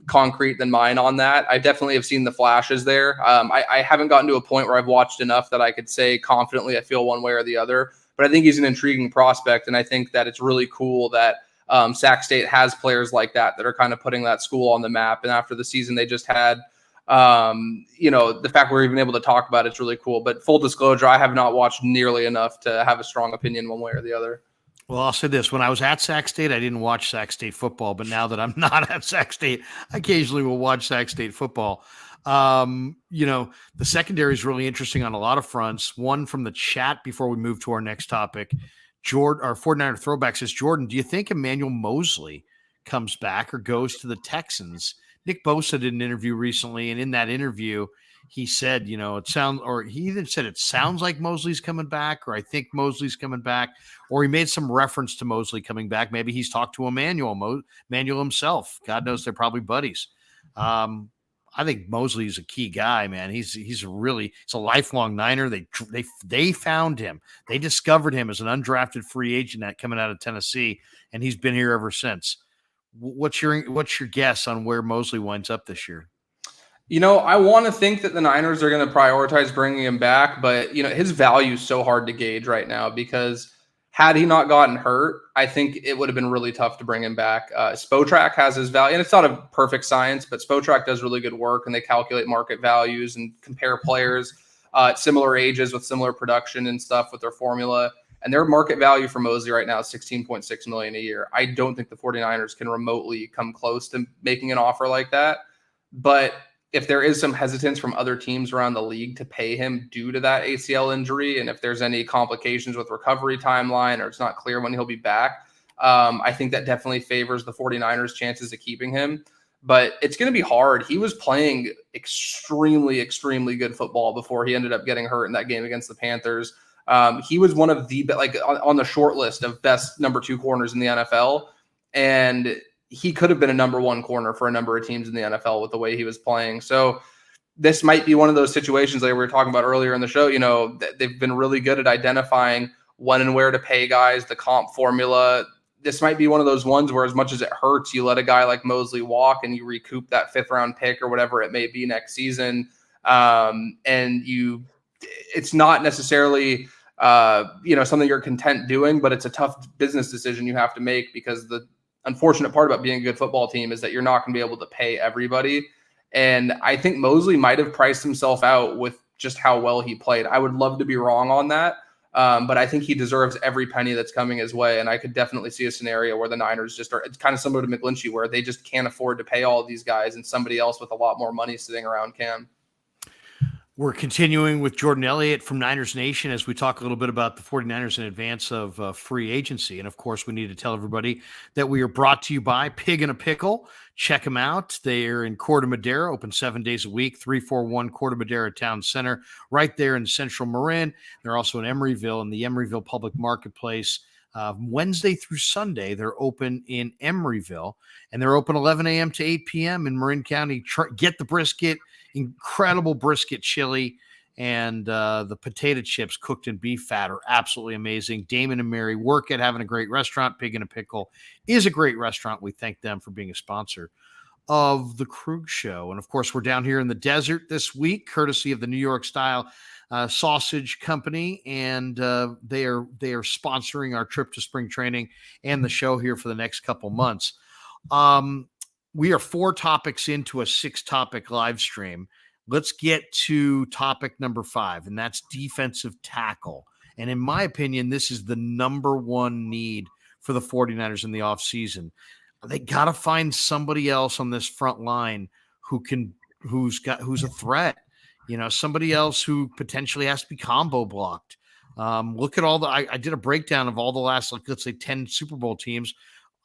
concrete than mine on that. I definitely have seen the flashes there. I haven't gotten to a point where I've watched enough that I could say confidently I feel one way or the other. But I think he's an intriguing prospect, and I think that it's really cool that Sac State has players like that are kind of putting that school on the map. And after the season they just had, the fact we're even able to talk about it's really cool. But full disclosure, I have not watched nearly enough to have a strong opinion one way or the other.
Well, I'll say this. When I was at Sac State, I didn't watch Sac State football. But now that I'm not at Sac State, I occasionally will watch Sac State football. The secondary is really interesting on a lot of fronts. One from the chat before we move to our next topic. Our 49er throwback says, Jordan, do you think Emmanuel Mosley comes back or goes to the Texans? Nick Bosa did an interview recently, and in that interview, he said, he either said it sounds like Mosley's coming back, or I think Mosley's coming back, or he made some reference to Mosley coming back. Maybe he's talked to Emmanuel himself. God knows they're probably buddies. I think Mosley is a key guy, man. He's a lifelong Niner. They found him. They discovered him as an undrafted free agent coming out of Tennessee, and he's been here ever since. What's your guess on where Mosley winds up this year?
I want to think that the Niners are going to prioritize bringing him back, but his value is so hard to gauge right now, because had he not gotten hurt, I think it would have been really tough to bring him back. Spotrac has his value, and it's not a perfect science, but Spotrac does really good work, and they calculate market values and compare players at similar ages with similar production and stuff with their formula. And their market value for Mosley right now is $16.6 million a year. I don't think the 49ers can remotely come close to making an offer like that. But if there is some hesitance from other teams around the league to pay him due to that ACL injury, and if there's any complications with recovery timeline, or it's not clear when he'll be back, I think that definitely favors the 49ers' chances of keeping him. But it's going to be hard. He was playing extremely, extremely good football before he ended up getting hurt in that game against the Panthers. He was one of the, on the short list of best number 2 corners in the NFL. And he could have been a number 1 corner for a number of teams in the NFL with the way he was playing. So this might be one of those situations like we were talking about earlier in the show. They've been really good at identifying when and where to pay guys, the comp formula. This might be one of those ones where, as much as it hurts, you let a guy like Mosley walk and you recoup that 5th round pick or whatever it may be next season. It's not necessarily, something you're content doing, but it's a tough business decision you have to make, because the unfortunate part about being a good football team is that you're not going to be able to pay everybody. And I think Mosley might have priced himself out with just how well he played. I would love to be wrong on that. But I think he deserves every penny that's coming his way. And I could definitely see a scenario where the Niners it's kind of similar to McGlinchey, where they just can't afford to pay all of these guys, and somebody else with a lot more money sitting around can.
We're continuing with Jordan Elliott from Niners Nation as we talk a little bit about the 49ers in advance of free agency. And of course, we need to tell everybody that we are brought to you by Pig and a Pickle. Check them out. They're in Corte Madera, open 7 days a week, 341 Corte Madera Town Center, right there in Central Marin. They're also in Emeryville, in the Emeryville Public Marketplace. Wednesday through Sunday, they're open in Emeryville, and they're open 11 a.m. to 8 p.m. in Marin County. Get the brisket. Incredible brisket chili, and the potato chips cooked in beef fat are absolutely amazing. Damon and Mary work at having a great restaurant. Pig and a Pickle is a great restaurant. We thank them for being a sponsor of the Krueg Show. And of course, we're down here in the desert this week, courtesy of the New York Style Sausage Company, and they are sponsoring our trip to spring training and the show here for the next couple months. We are 4 topics into a 6-topic live stream. Let's get to topic number 5, and that's defensive tackle. And in my opinion, this is the number one need for the 49ers in the offseason. They got to find somebody else on this front line who's a threat. Somebody else who potentially has to be combo blocked. Look at all I did a breakdown of all the last, let's say 10 Super Bowl teams.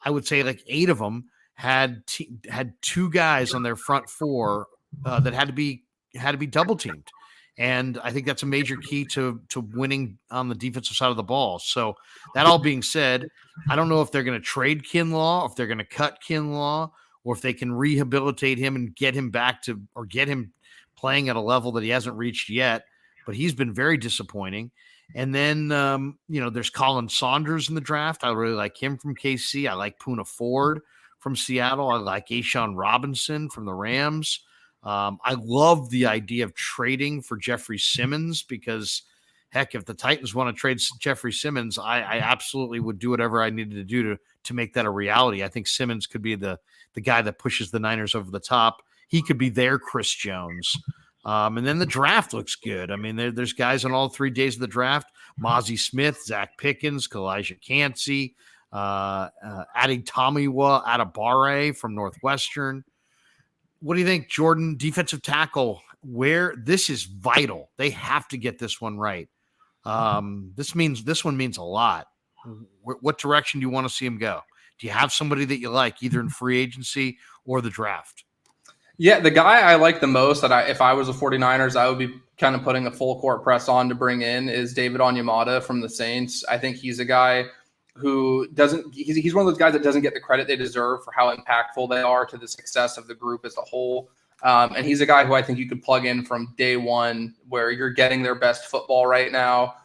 I would say 8 of them had 2 guys on their front 4 that had to be double teamed, and I think that's a major key to winning on the defensive side of the ball. So that all being said, I don't know if they're going to trade Kinlaw, if they're going to cut Kinlaw, or if they can rehabilitate him and get him get him playing at a level that he hasn't reached yet. But he's been very disappointing. And then there's Colin Saunders in the draft. I really like him from KC. I like Poona Ford from Seattle. I like Ashawn Robinson from the Rams. I love the idea of trading for Jeffrey Simmons because, heck, if the Titans want to trade Jeffrey Simmons, I absolutely would do whatever I needed to do to make that a reality. I think Simmons could be the guy that pushes the Niners over the top. He could be their Chris Jones. And then the draft looks good. I mean, there's guys on all 3 days of the draft: Mozzie Smith, Zach Pickens, Kalijah Cansey, adding Tomiwa Adebawore from Northwestern. What do you think, Jordan? Defensive tackle, where this is vital. They have to get this one right. This one means a lot. What direction do you want to see him go? Do you have somebody that you like, either in free agency or the draft?
Yeah, the guy I like the most if I was the 49ers, I would be kind of putting a full court press on to bring in is David Onyemata from the Saints. I think he's a guy who he's one of those guys that doesn't get the credit they deserve for how impactful they are to the success of the group as a whole. And he's a guy who I think you could plug in from day one, where you're getting their best football right now.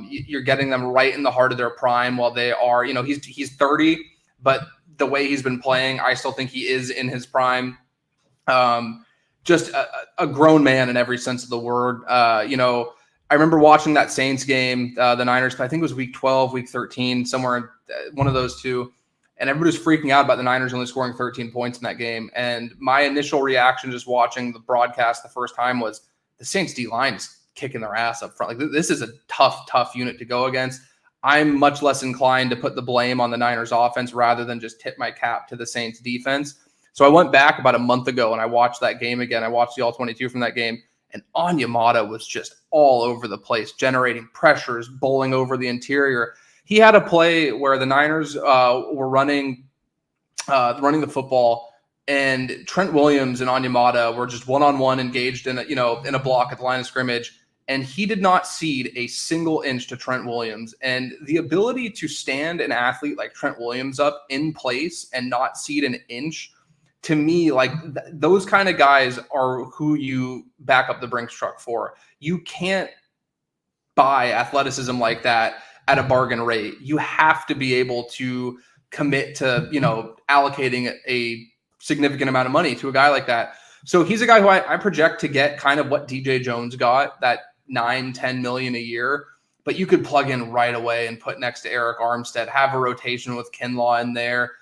You're getting them right in the heart of their prime while they are, he's 30, but the way he's been playing, I still think he is in his prime. Just a grown man in every sense of the word. I remember watching that Saints game, the Niners, I think it was week 12, week 13, somewhere in one of those two. And everybody was freaking out about the Niners only scoring 13 points in that game. And my initial reaction just watching the broadcast the first time was the Saints D-line is kicking their ass up front. Like, this is a tough unit to go against. I'm much less inclined to put the blame on the Niners offense rather than just tip my cap to the Saints defense. So I went back about a month ago and I watched that game again. I watched the All-22 from that game. And Onyemata was just all over the place, generating pressures, bowling over the interior. He had a play where the Niners were running the football, and Trent Williams and Onyemata were just one-on-one engaged in a block at the line of scrimmage, and he did not cede a single inch to Trent Williams. And the ability to stand an athlete like Trent Williams up in place and not cede an inch, to me, those kind of guys are who you back up the Brinks truck for. You can't buy athleticism like that at a bargain rate. You have to be able to commit to, allocating a significant amount of money to a guy like that. So he's a guy who I project to get kind of what DJ Jones got, that $9-10 million a year. But you could plug in right away and put next to Eric Armstead, have a rotation with Kinlaw in there,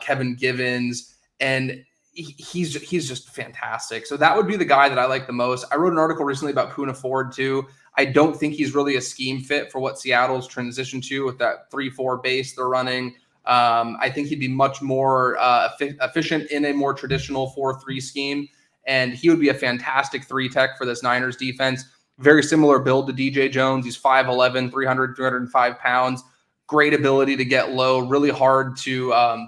Kevin Givens, and he's just fantastic. So that would be the guy that I like the most. I wrote an article recently about Poona Ford too. I don't think he's really a scheme fit for what Seattle's transitioned to with that 3-4 base they're running. I think he'd be much more efficient in a more traditional 4-3 scheme. and he would be a fantastic 3-tech for this Niners defense. Very similar build to DJ Jones. He's 5'11", 305 pounds. Great ability to get low, really hard to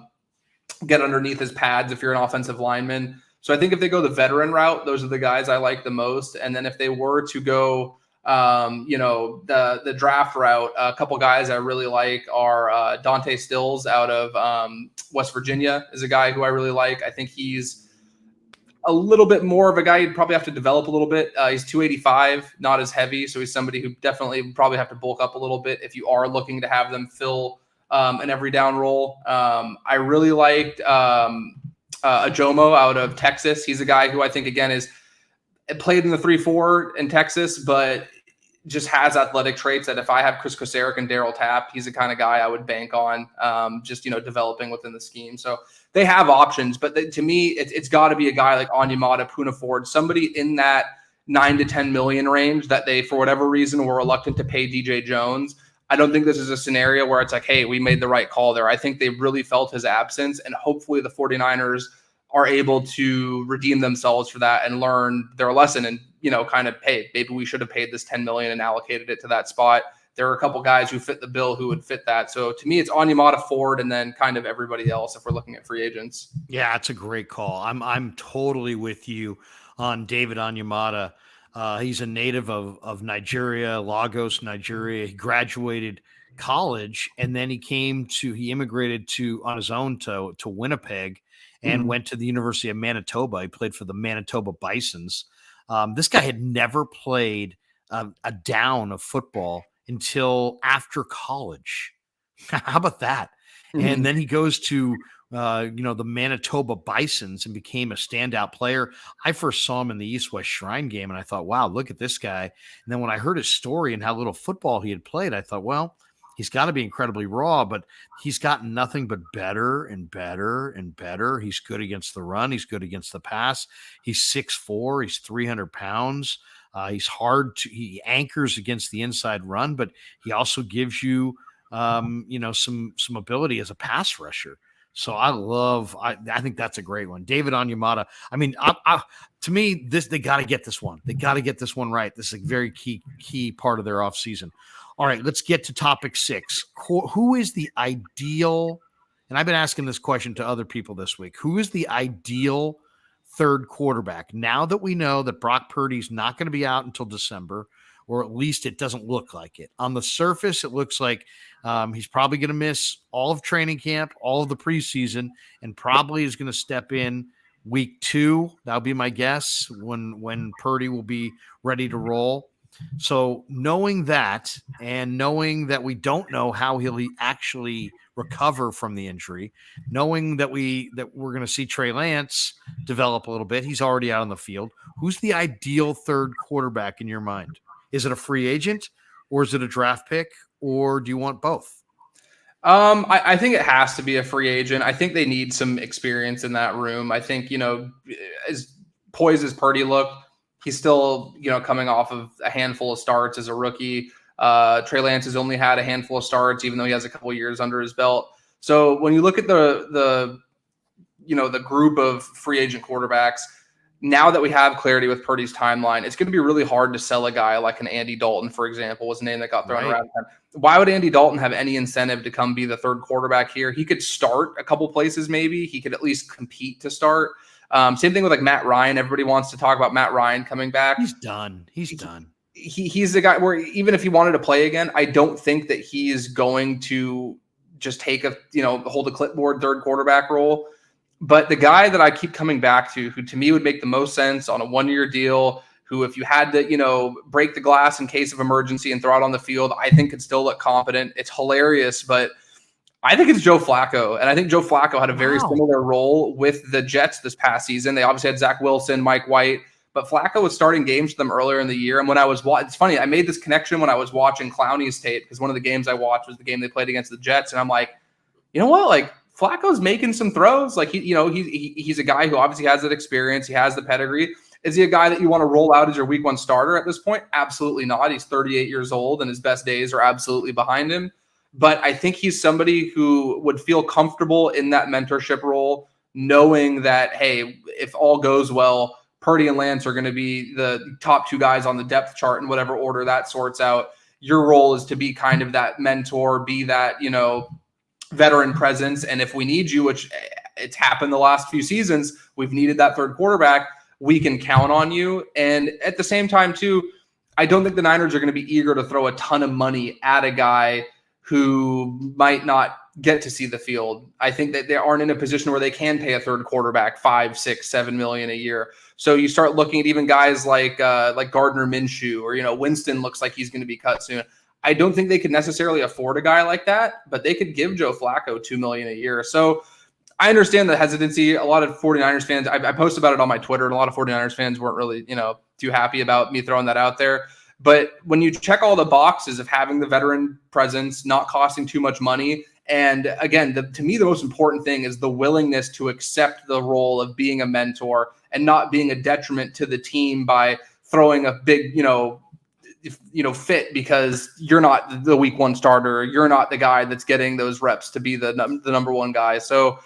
get underneath his pads if you're an offensive lineman. So I think if they go the veteran route, those are the guys I like the most. And then if they were to go, the draft route, a couple guys I really like are Dante Stills out of West Virginia is a guy who I really like. I think he's a little bit more of a guy you'd probably have to develop a little bit. He's 285, not as heavy. So he's somebody who definitely would probably have to bulk up a little bit if you are looking to have them fill an every down role. I really liked Ajomo out of Texas. He's a guy who I think, again, is played in the 3-4 in Texas, but just has athletic traits that if I have Chris Kosaric and Darryl Tapp, he's the kind of guy I would bank on, developing within the scheme. So they have options, but to me, it's got to be a guy like Onyemata, Poona Ford, somebody in that 9 to 10 million range that they, for whatever reason, were reluctant to pay DJ Jones. I don't think this is a scenario where it's like, hey, we made the right call there. I think they really felt his absence, and hopefully the 49ers are able to redeem themselves for that and learn their lesson and, kind of, hey, maybe we should have paid this 10 million and allocated it to that spot. There are a couple guys who fit the bill who would fit that. So to me, it's Onyemata, Ford, and then kind of everybody else if we're looking at free agents.
Yeah, it's a great call. I'm totally with you on David Onyemata. He's a native of Nigeria, Lagos, Nigeria. He graduated college, and then he immigrated on his own to Winnipeg and went to the University of Manitoba. He played for the Manitoba Bisons. This guy had never played a down of football until after college. How about that? Mm-hmm. And then he goes to the Manitoba Bisons and became a standout player. I first saw him in the East-West Shrine game, and I thought, wow, look at this guy. And then when I heard his story and how little football he had played, I thought, well, he's got to be incredibly raw, but he's gotten nothing but better and better and better. He's good against the run. He's good against the pass. He's 6'4". He's 300 pounds. He's he anchors against the inside run, but he also gives you, some ability as a pass rusher. So I think that's a great one. David Onyemata. I mean, to me, they got to get this one. They got to get this one right. This is a very key part of their offseason. All right, let's get to topic 6. Who is the ideal, and I've been asking this question to other people this week, who is the ideal third quarterback? Now that we know that Brock Purdy's not going to be out until December, or at least it doesn't look like it. On the surface, it looks like he's probably going to miss all of training camp, all of the preseason, and probably is going to step in week 2. That'll be my guess when Purdy will be ready to roll. So knowing that, and knowing that we don't know how he'll actually recover from the injury, knowing that we're going to see Trey Lance develop a little bit, he's already out on the field. Who's the ideal third quarterback in your mind? Is it a free agent, or is it a draft pick, or do you want both?
I think it has to be a free agent. I think they need some experience in that room. I think, as poised as Purdy looked, he's still, coming off of a handful of starts as a rookie. Trey Lance has only had a handful of starts, even though he has a couple of years under his belt. So when you look at the group of free agent quarterbacks, now that we have clarity with Purdy's timeline, it's going to be really hard to sell a guy like an Andy Dalton, for example, was a name that got thrown around. Why would Andy Dalton have any incentive to come be the third quarterback here? He could start a couple places, maybe. He could at least compete to start. Same thing with like Matt Ryan. Everybody wants to talk about Matt Ryan coming back.
He's done.
He's the guy where even if he wanted to play again, I don't think that he is going to just take hold a clipboard third quarterback role. But the guy that I keep coming back to, who to me would make the most sense on a 1-year deal, who if you had to, break the glass in case of emergency and throw it on the field, I think could still look competent. It's hilarious, but I think it's Joe Flacco. And I think Joe Flacco had a very similar role with the Jets this past season. They obviously had Zach Wilson, Mike White, but Flacco was starting games for them earlier in the year. And when I was it's funny, I made this connection when I was watching Clowney's tape, because one of the games I watched was the game they played against the Jets. And I'm like, you know what? Like, Flacco's making some throws. Like he's a guy who obviously has that experience. He has the pedigree. Is he a guy that you want to roll out as your week 1 starter at this point? Absolutely not. He's 38 years old and his best days are absolutely behind him. But I think he's somebody who would feel comfortable in that mentorship role, knowing that, hey, if all goes well, Purdy and Lance are going to be the top two guys on the depth chart in whatever order that sorts out. Your role is to be kind of that mentor, be that, veteran presence. And if we need you, which it's happened the last few seasons, we've needed that third quarterback, we can count on you. And at the same time, too, I don't think the Niners are going to be eager to throw a ton of money at a guy who might not get to see the field. I think that they aren't in a position where they can pay a third quarterback $5, $6, $7 million a year. So you start looking at even guys like Gardner Minshew, or Winston looks like he's going to be cut soon. I don't think they could necessarily afford a guy like that, but they could give Joe Flacco $2 million a year. So I understand the hesitancy. A lot of 49ers fans, I posted about it on my Twitter, and a lot of 49ers fans weren't really, too happy about me throwing that out there. But when you check all the boxes of having the veteran presence, not costing too much money, and again, to me, the most important thing is the willingness to accept the role of being a mentor and not being a detriment to the team by throwing a big, fit because you're not the week one starter. You're not the guy that's getting those reps to be the number one guy. So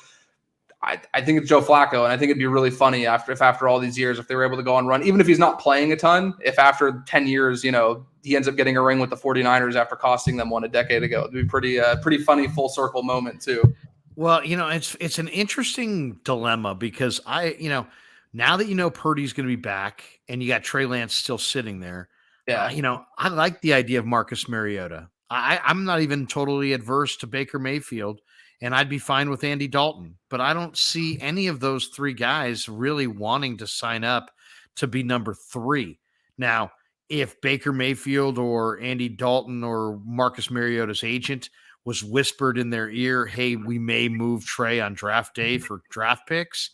I think it's Joe Flacco, and I think it'd be really funny if after all these years, if they were able to go on run, even if he's not playing a ton, if after 10 years, he ends up getting a ring with the 49ers after costing them one a decade ago. It'd be pretty funny full circle moment too.
Well, it's an interesting dilemma because now that Purdy's going to be back and you got Trey Lance still sitting there,
yeah,
I like the idea of Marcus Mariota. I'm not even totally adverse to Baker Mayfield. And I'd be fine with Andy Dalton, but I don't see any of those three guys really wanting to sign up to be number 3. Now, if Baker Mayfield or Andy Dalton or Marcus Mariota's agent was whispered in their ear, hey, we may move Trey on draft day for draft picks,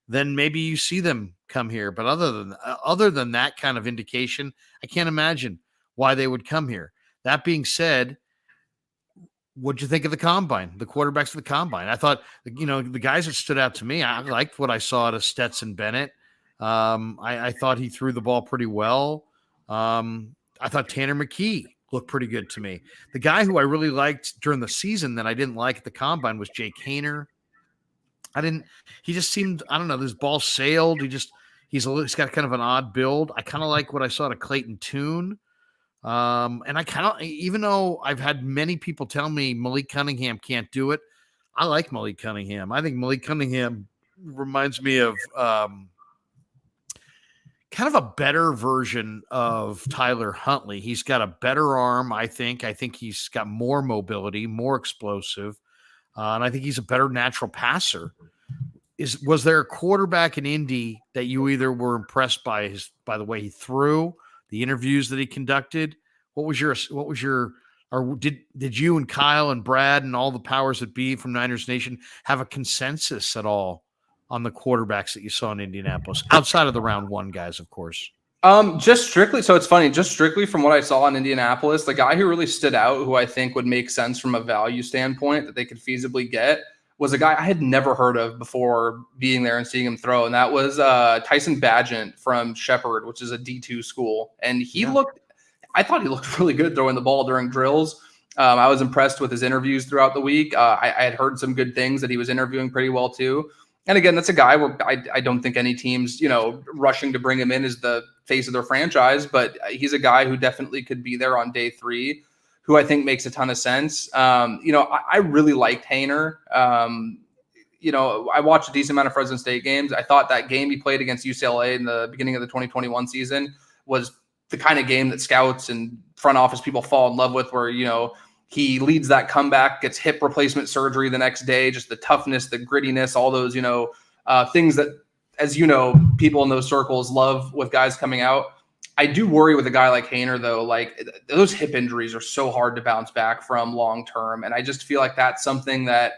then maybe you see them come here. But other than that kind of indication, I can't imagine why they would come here. That being said, what'd you think of the combine, the quarterbacks of the combine? I thought, the guys that stood out to me, I liked what I saw out of Stetson Bennett. I thought he threw the ball pretty well. I thought Tanner McKee looked pretty good to me. The guy who I really liked during the season that I didn't like at the combine was Jake Haener. He just seemed, I don't know, this ball sailed. He's got kind of an odd build. I kind of like what I saw to Clayton Tune. And I kind of, even though I've had many people tell me Malik Cunningham can't do it, I like Malik Cunningham. I think Malik Cunningham reminds me of kind of a better version of Tyler Huntley. He's got a better arm, I think. I think he's got more mobility, more explosive, and I think he's a better natural passer. Was there a quarterback in Indy that you either were impressed by the way he threw, the interviews that he conducted? Or did you and Kyle and Brad and all the powers that be from Niners Nation have a consensus at all on the quarterbacks that you saw in Indianapolis, outside of the round 1 guys, of course?
Just strictly. So it's funny, just strictly from what I saw in Indianapolis, the guy who really stood out, who I think would make sense from a value standpoint that they could feasibly get, was a guy I had never heard of before being there and seeing him throw. And that was Tyson Bagent from Shepherd, which is a D2 school. And I thought he looked really good throwing the ball during drills. I was impressed with his interviews throughout the week. I had heard some good things that he was interviewing pretty well too. And again, that's a guy where I don't think any team's, rushing to bring him in as the face of their franchise, but he's a guy who definitely could be there on day 3, who I think makes a ton of sense. I really liked Haener. I watched a decent amount of Fresno State games. I thought that game he played against UCLA in the beginning of the 2021 season was the kind of game that scouts and front office people fall in love with, where, he leads that comeback, gets hip replacement surgery the next day, just the toughness, the grittiness, all those, things that, as people in those circles love with guys coming out. I do worry with a guy like Haener, though. Like, those hip injuries are so hard to bounce back from long term. And I just feel like that's something that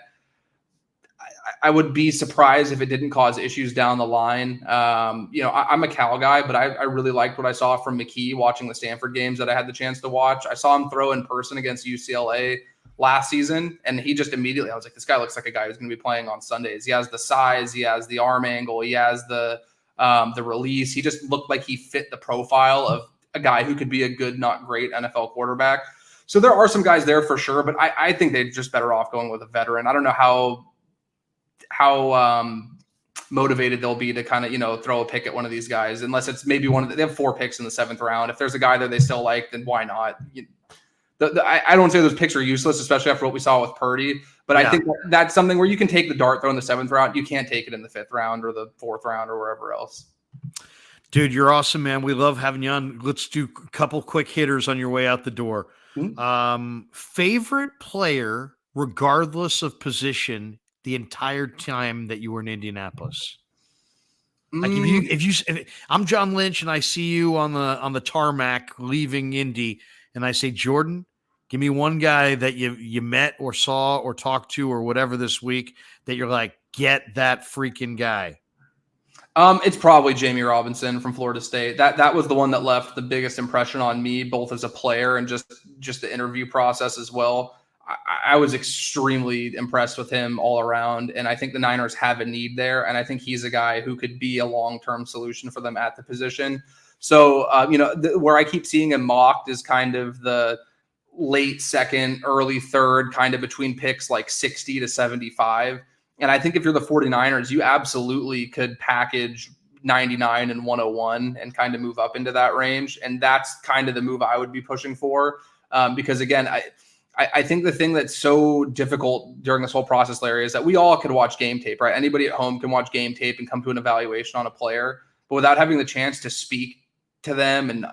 I would be surprised if it didn't cause issues down the line. I'm a Cal guy, but I really liked what I saw from McKee watching the Stanford games that I had the chance to watch. I saw him throw in person against UCLA last season, and he just immediately, I was like, this guy looks like a guy who's going to be playing on Sundays. He has the size, he has the arm angle, he has the release. He just looked like he fit the profile of a guy who could be a good, not great NFL quarterback. So there are some guys there for sure, but I think they're just better off going with a veteran. I don't know how motivated they'll be to kind of, throw a pick at one of these guys, unless it's maybe they have 4 picks in the 7th round. If there's a guy that they still like, then why not? I don't say those picks are useless, especially after what we saw with Purdy. But I think that's something where you can take the dart throw in the 7th round. You can't take it in the 5th round or the 4th round or wherever else.
Dude, you're awesome, man. We love having you on. Let's do a couple quick hitters on your way out the door. Favorite player, regardless of position, the entire time that you were in Indianapolis? Like if I'm John Lynch and I see you on the tarmac leaving Indy, and I say, Jordan, give me one guy that you met or saw or talked to or whatever this week that you're like, get that freaking guy.
It's probably Jamie Robinson from Florida State. That was the one that left the biggest impression on me, both as a player and just the interview process as well. I was extremely impressed with him all around, and I think the Niners have a need there, and I think he's a guy who could be a long-term solution for them at the position. So, where I keep seeing him mocked is kind of the late 2nd, early 3rd, kind of between picks like 60 to 75. And I think if you're the 49ers, you absolutely could package 99 and 101 and kind of move up into that range. And that's kind of the move I would be pushing for. Because again, I think the thing that's so difficult during this whole process, Larry, is that we all could watch game tape, right? Anybody at home can watch game tape and come to an evaluation on a player, but without having the chance to speak to them and,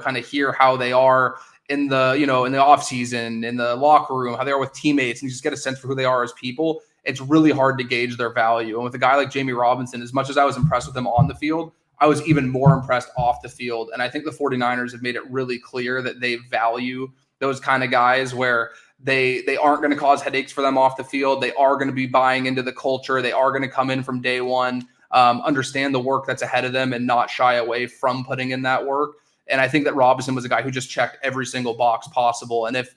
kind of hear how they are in the, in the off season, in the locker room, how they are with teammates, and you just get a sense for who they are as people. It's really hard to gauge their value. And with a guy like Jamie Robinson, as much as I was impressed with him on the field, I was even more impressed off the field. And I think the 49ers have made it really clear that they value those kind of guys where they aren't going to cause headaches for them off the field. They are going to be buying into the culture. They are going to come in from day one, understand the work that's ahead of them and not shy away from putting in that work. And I think that Robinson was a guy who just checked every single box possible. And if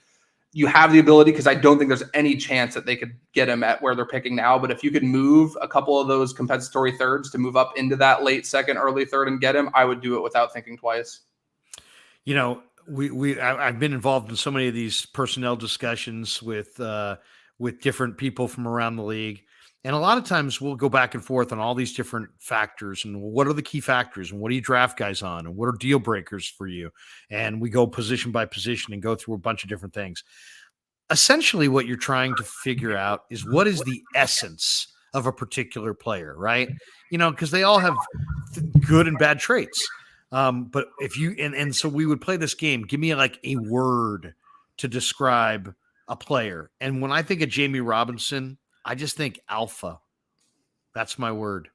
you have the ability, because I don't think there's any chance that they could get him at where they're picking now, but if you could move a couple of those compensatory thirds to move up into that late 2nd, early 3rd and get him, I would do it without thinking twice.
I've been involved in so many of these personnel discussions with different people from around the league. And a lot of times we'll go back and forth on all these different factors and what are the key factors and what do you draft guys on and what are deal breakers for you? And we go position by position and go through a bunch of different things. Essentially what you're trying to figure out is what is the essence of a particular player, right? Because they all have good and bad traits. But if you, and so we would play this game, give me like a word to describe a player. And when I think of Jamie Robinson, I just think alpha. That's my word.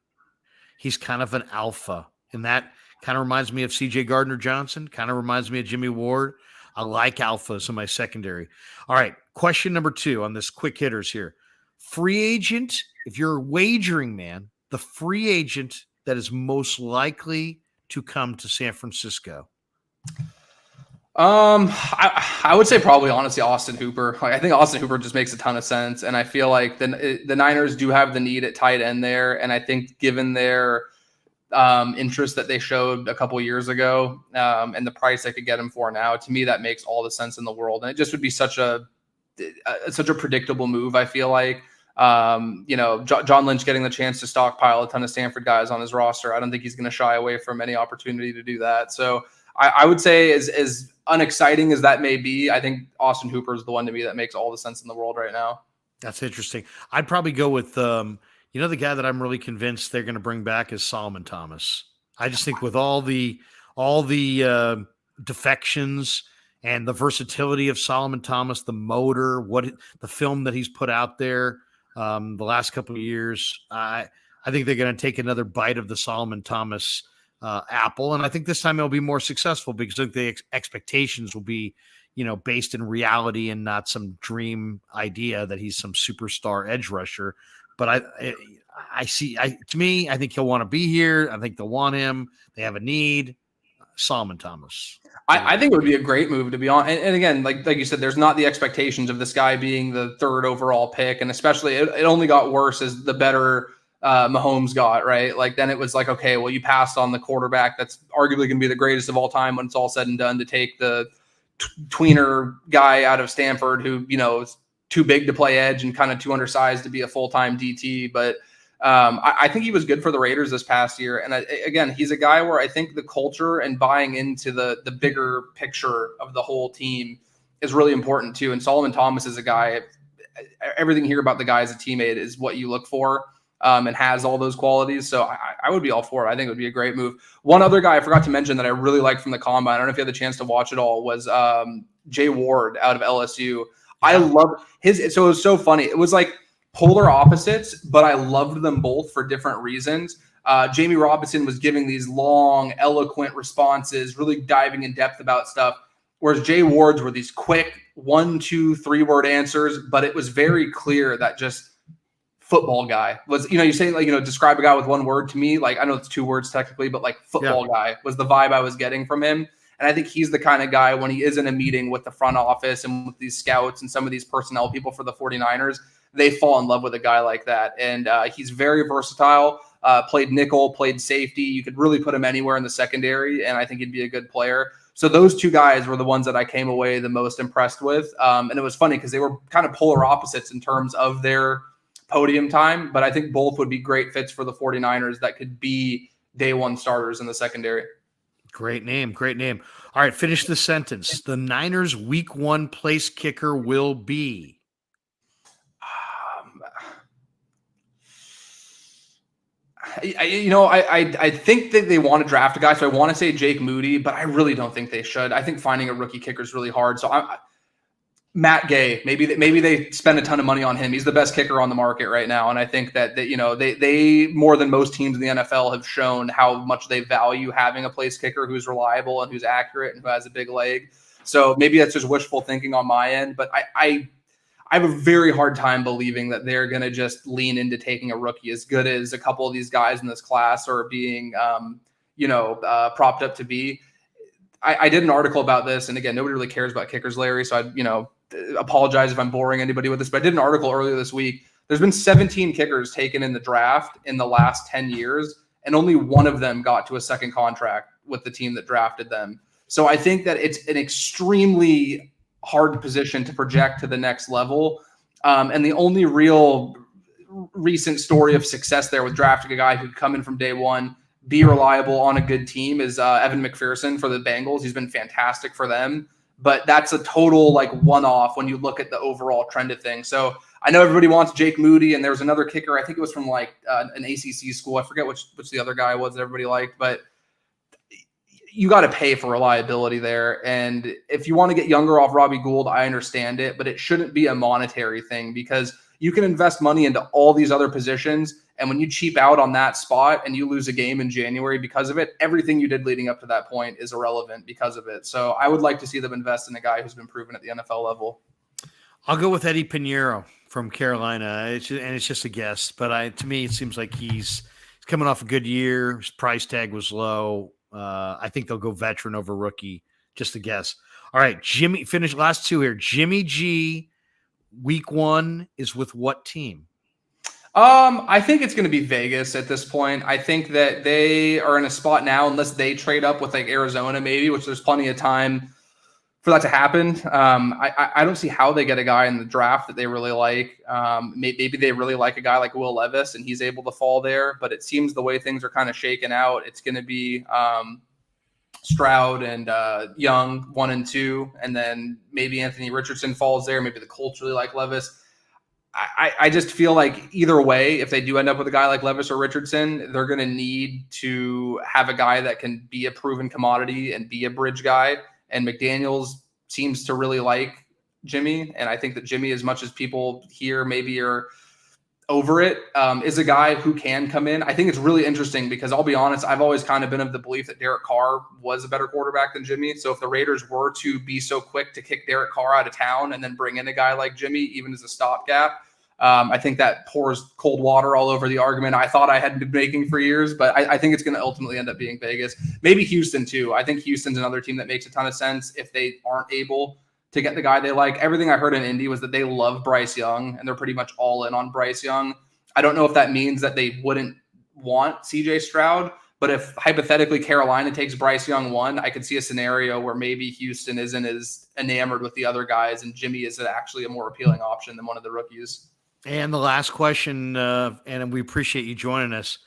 He's kind of an alpha. And that kind of reminds me of CJ Gardner-Johnson, kind of reminds me of Jimmy Ward. I like alphas in my secondary. All right. Question number 2 on this quick hitters here. Free agent, if you're a wagering man, the free agent that is most likely to come to San Francisco.
I would say probably honestly Austin Hooper. I think Austin Hooper just makes a ton of sense, and I feel like the Niners do have the need at tight end there, and I think given their interest that they showed a couple years ago and the price they could get him for now, to me that makes all the sense in the world, and it just would be such a predictable move. I feel like John Lynch getting the chance to stockpile a ton of Stanford guys on his roster. I don't think he's going to shy away from any opportunity to do that. So I would say as unexciting as that may be, I think Austin Hooper is the one to me that makes all the sense in the world right now. That's
interesting. I'd probably go with, the guy that I'm really convinced they're going to bring back is Solomon Thomas. I just think with all the defections and the versatility of Solomon Thomas, the motor, the film that he's put out there the last couple of years, I think they're going to take another bite of the Solomon Thomas apple. And I think this time it'll be more successful because I think the expectations will be, based in reality and not some dream idea that he's some superstar edge rusher. But I think he'll want to be here. I think they'll want him. They have a need. Solomon Thomas.
I think it would be a great move, to be honest. And again, like you said, there's not the expectations of this guy being the 3rd overall pick. And especially it only got worse as the better Mahomes got, right? Like then it was like, okay, well, you passed on the quarterback that's arguably going to be the greatest of all time when it's all said and done to take the tweener guy out of Stanford who, is too big to play edge and kind of too undersized to be a full-time DT. But I think he was good for the Raiders this past year. And again, he's a guy where I think the culture and buying into the bigger picture of the whole team is really important too. And Solomon Thomas is a guy, everything here about the guy as a teammate is what you look for, and has all those qualities. So I would be all for it. I think it would be a great move. One other guy I forgot to mention that I really liked from the combine, I don't know if you had the chance to watch it all, was Jay Ward out of LSU. I loved so it was so funny. It was like polar opposites, but I loved them both for different reasons. Jamie Robinson was giving these long, eloquent responses, really diving in depth about stuff, whereas Jay Ward's were these quick 1, 2, 3-word answers, but it was very clear that just football guy was, you say like, describe a guy with one word to me. Like, I know it's 2 words technically, but like football guy was the vibe I was getting from him. And I think he's the kind of guy when he is in a meeting with the front office and with these scouts and some of these personnel people for the 49ers, they fall in love with a guy like that. And he's very versatile, played nickel, played safety. You could really put him anywhere in the secondary, and I think he'd be a good player. So those 2 guys were the ones that I came away the most impressed with. And it was funny because they were kind of polar opposites in terms of their podium time, but I think both would be great fits for the 49ers that could be day 1 starters in the secondary.
Great name. All right, finish the sentence. The Niners week 1 place kicker will be.
I think that they want to draft a guy, so I want to say Jake Moody, but I really don't think they should. I think finding a rookie kicker is really hard. So Matt Gay, maybe they spend a ton of money on him. He's the best kicker on the market right now, and I think that they more than most teams in the NFL have shown how much they value having a place kicker who's reliable and who's accurate and who has a big leg. So maybe that's just wishful thinking on my end, but I have a very hard time believing that they're going to just lean into taking a rookie as good as a couple of these guys in this class are being, propped up to be. I did an article about this, and again, nobody really cares about kickers, Larry. So I, apologize if I'm boring anybody with this, but I did an article earlier this week. There's been 17 kickers taken in the draft in the last 10 years, and only one of them got to a second contract with the team that drafted them. So I think that it's an extremely hard position to project to the next level. And the only real recent story of success there with drafting a guy who'd come in from day 1, be reliable on a good team is Evan McPherson for the Bengals. He's been fantastic for them, but that's a total like one-off when you look at the overall trend of things. So I know everybody wants Jake Moody, and there was another kicker. I think it was from like an ACC school. I forget which the other guy was that everybody liked, but you got to pay for reliability there. And if you want to get younger off Robbie Gould, I understand it, but it shouldn't be a monetary thing because you can invest money into all these other positions. And when you cheap out on that spot and you lose a game in January because of it, everything you did leading up to that point is irrelevant because of it. So I would like to see them invest in a guy who's been proven at the NFL level.
I'll go with Eddie Pinheiro from Carolina. It's just a guess, but to me, it seems like he's coming off a good year. His price tag was low. I think they'll go veteran over rookie. Just a guess. All right, Jimmy. Finish last 2 here. Jimmy G. Week 1 is with what team?
I think it's going to be Vegas at this point. I think that they are in a spot now, unless they trade up with like Arizona, maybe, which there's plenty of time for that to happen. I don't see how they get a guy in the draft that they really like. Maybe they really like a guy like Will Levis and he's able to fall there, but it seems the way things are kind of shaken out, it's going to be Stroud and Young 1 and 2, and then maybe Anthony Richardson falls there. Maybe the Colts really like Levis. I just feel like either way, if they do end up with a guy like Levis or Richardson, they're going to need to have a guy that can be a proven commodity and be a bridge guy. And McDaniels seems to really like Jimmy. And I think that Jimmy, as much as people here maybe are over it, is a guy who can come in. I think it's really interesting because I'll be honest, I've always kind of been of the belief that Derek Carr was a better quarterback than Jimmy. So if the Raiders were to be so quick to kick Derek Carr out of town and then bring in a guy like Jimmy, even as a stopgap, I think that pours cold water all over the argument I thought I had been making for years, but I think it's going to ultimately end up being Vegas. Maybe Houston too. I think Houston's another team that makes a ton of sense if they aren't able to get the guy they like. Everything I heard in Indy was that they love Bryce Young and they're pretty much all in on Bryce Young. I don't know if that means that they wouldn't want CJ Stroud, but if hypothetically Carolina takes Bryce Young 1, I could see a scenario where maybe Houston isn't as enamored with the other guys and Jimmy is actually a more appealing option than one of the rookies.
And the last question, and we appreciate you joining us.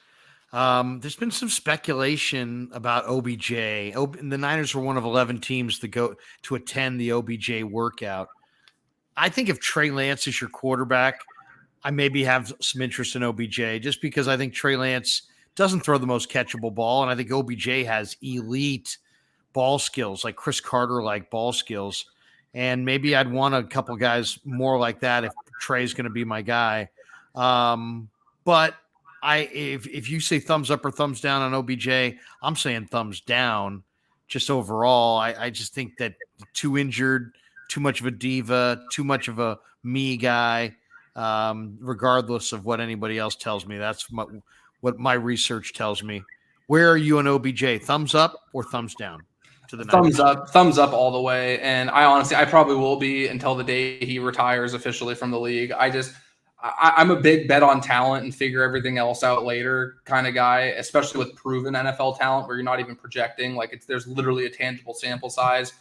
There's been some speculation about OBJ. The Niners were one of 11 teams to go to attend the OBJ workout. I think if Trey Lance is your quarterback, I maybe have some interest in OBJ just because I think Trey Lance doesn't throw the most catchable ball. And I think OBJ has elite ball skills, like Chris Carter like ball skills. And maybe I'd want a couple guys more like that if Trey's going to be my guy. But if you say thumbs up or thumbs down on OBJ, I'm saying thumbs down just overall. I just think that too injured, too much of a diva, too much of a me guy, regardless of what anybody else tells me. That's what my research tells me. Where are you on OBJ? Thumbs up or thumbs down to the
Thumbs
Niners?
thumbs up all the way. And I probably will be until the day he retires officially from the league. I'm a big bet on talent and figure everything else out later kind of guy, especially with proven NFL talent where you're not even projecting. Like there's literally a tangible sample size.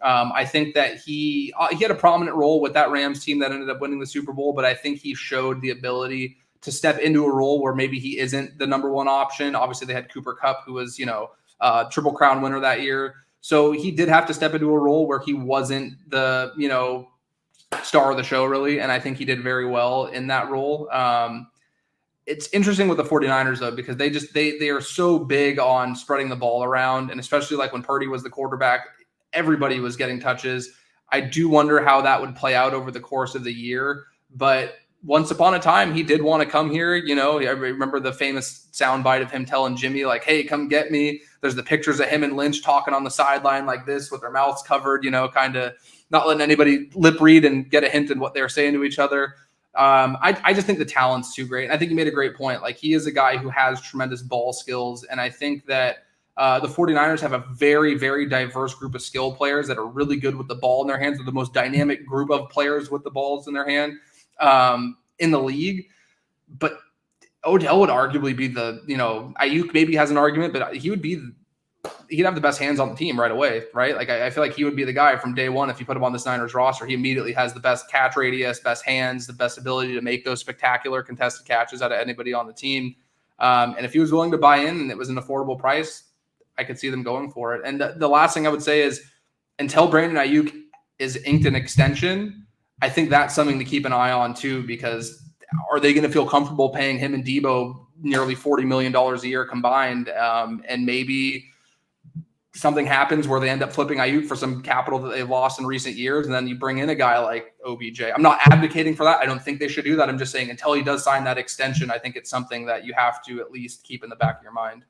I think that he had a prominent role with that Rams team that ended up winning the Super Bowl, but I think he showed the ability to step into a role where maybe he isn't the number one option. Obviously, they had Cooper Kupp, who was, Triple Crown winner that year. So he did have to step into a role where he wasn't the, star of the show, really. And I think he did very well in that role. It's interesting with the 49ers, though, because they are so big on spreading the ball around. And especially like when Purdy was the quarterback, everybody was getting touches. I do wonder how that would play out over the course of the year. But once upon a time, he did want to come here. I remember the famous soundbite of him telling Jimmy, like, hey, come get me. There's the pictures of him and Lynch talking on the sideline like this with their mouths covered, kind of not letting anybody lip read and get a hint in what they're saying to each other. I just think the talent's too great. And I think you made a great point. Like, he is a guy who has tremendous ball skills. And I think that the 49ers have a very, very diverse group of skill players that are really good with the ball in their hands. They're the most dynamic group of players with the balls in their hand in the league. But Odell would arguably be Ayuk maybe has an argument, but he'd have the best hands on the team right away, right? Like, I feel like he would be the guy from day one. If you put him on this Niners roster, he immediately has the best catch radius, best hands, the best ability to make those spectacular contested catches out of anybody on the team. And if he was willing to buy in and it was an affordable price, I could see them going for it. And the last thing I would say is, until Brandon Ayuk is inked an extension, I think that's something to keep an eye on too, because are they going to feel comfortable paying him and Debo nearly $40 million a year combined? And maybe something happens where they end up flipping Ayuk for some capital that they've lost in recent years, and then you bring in a guy like OBJ. I'm not advocating for that. I don't think they should do that. I'm just saying, until he does sign that extension, I think it's something that you have to at least keep in the back of your mind.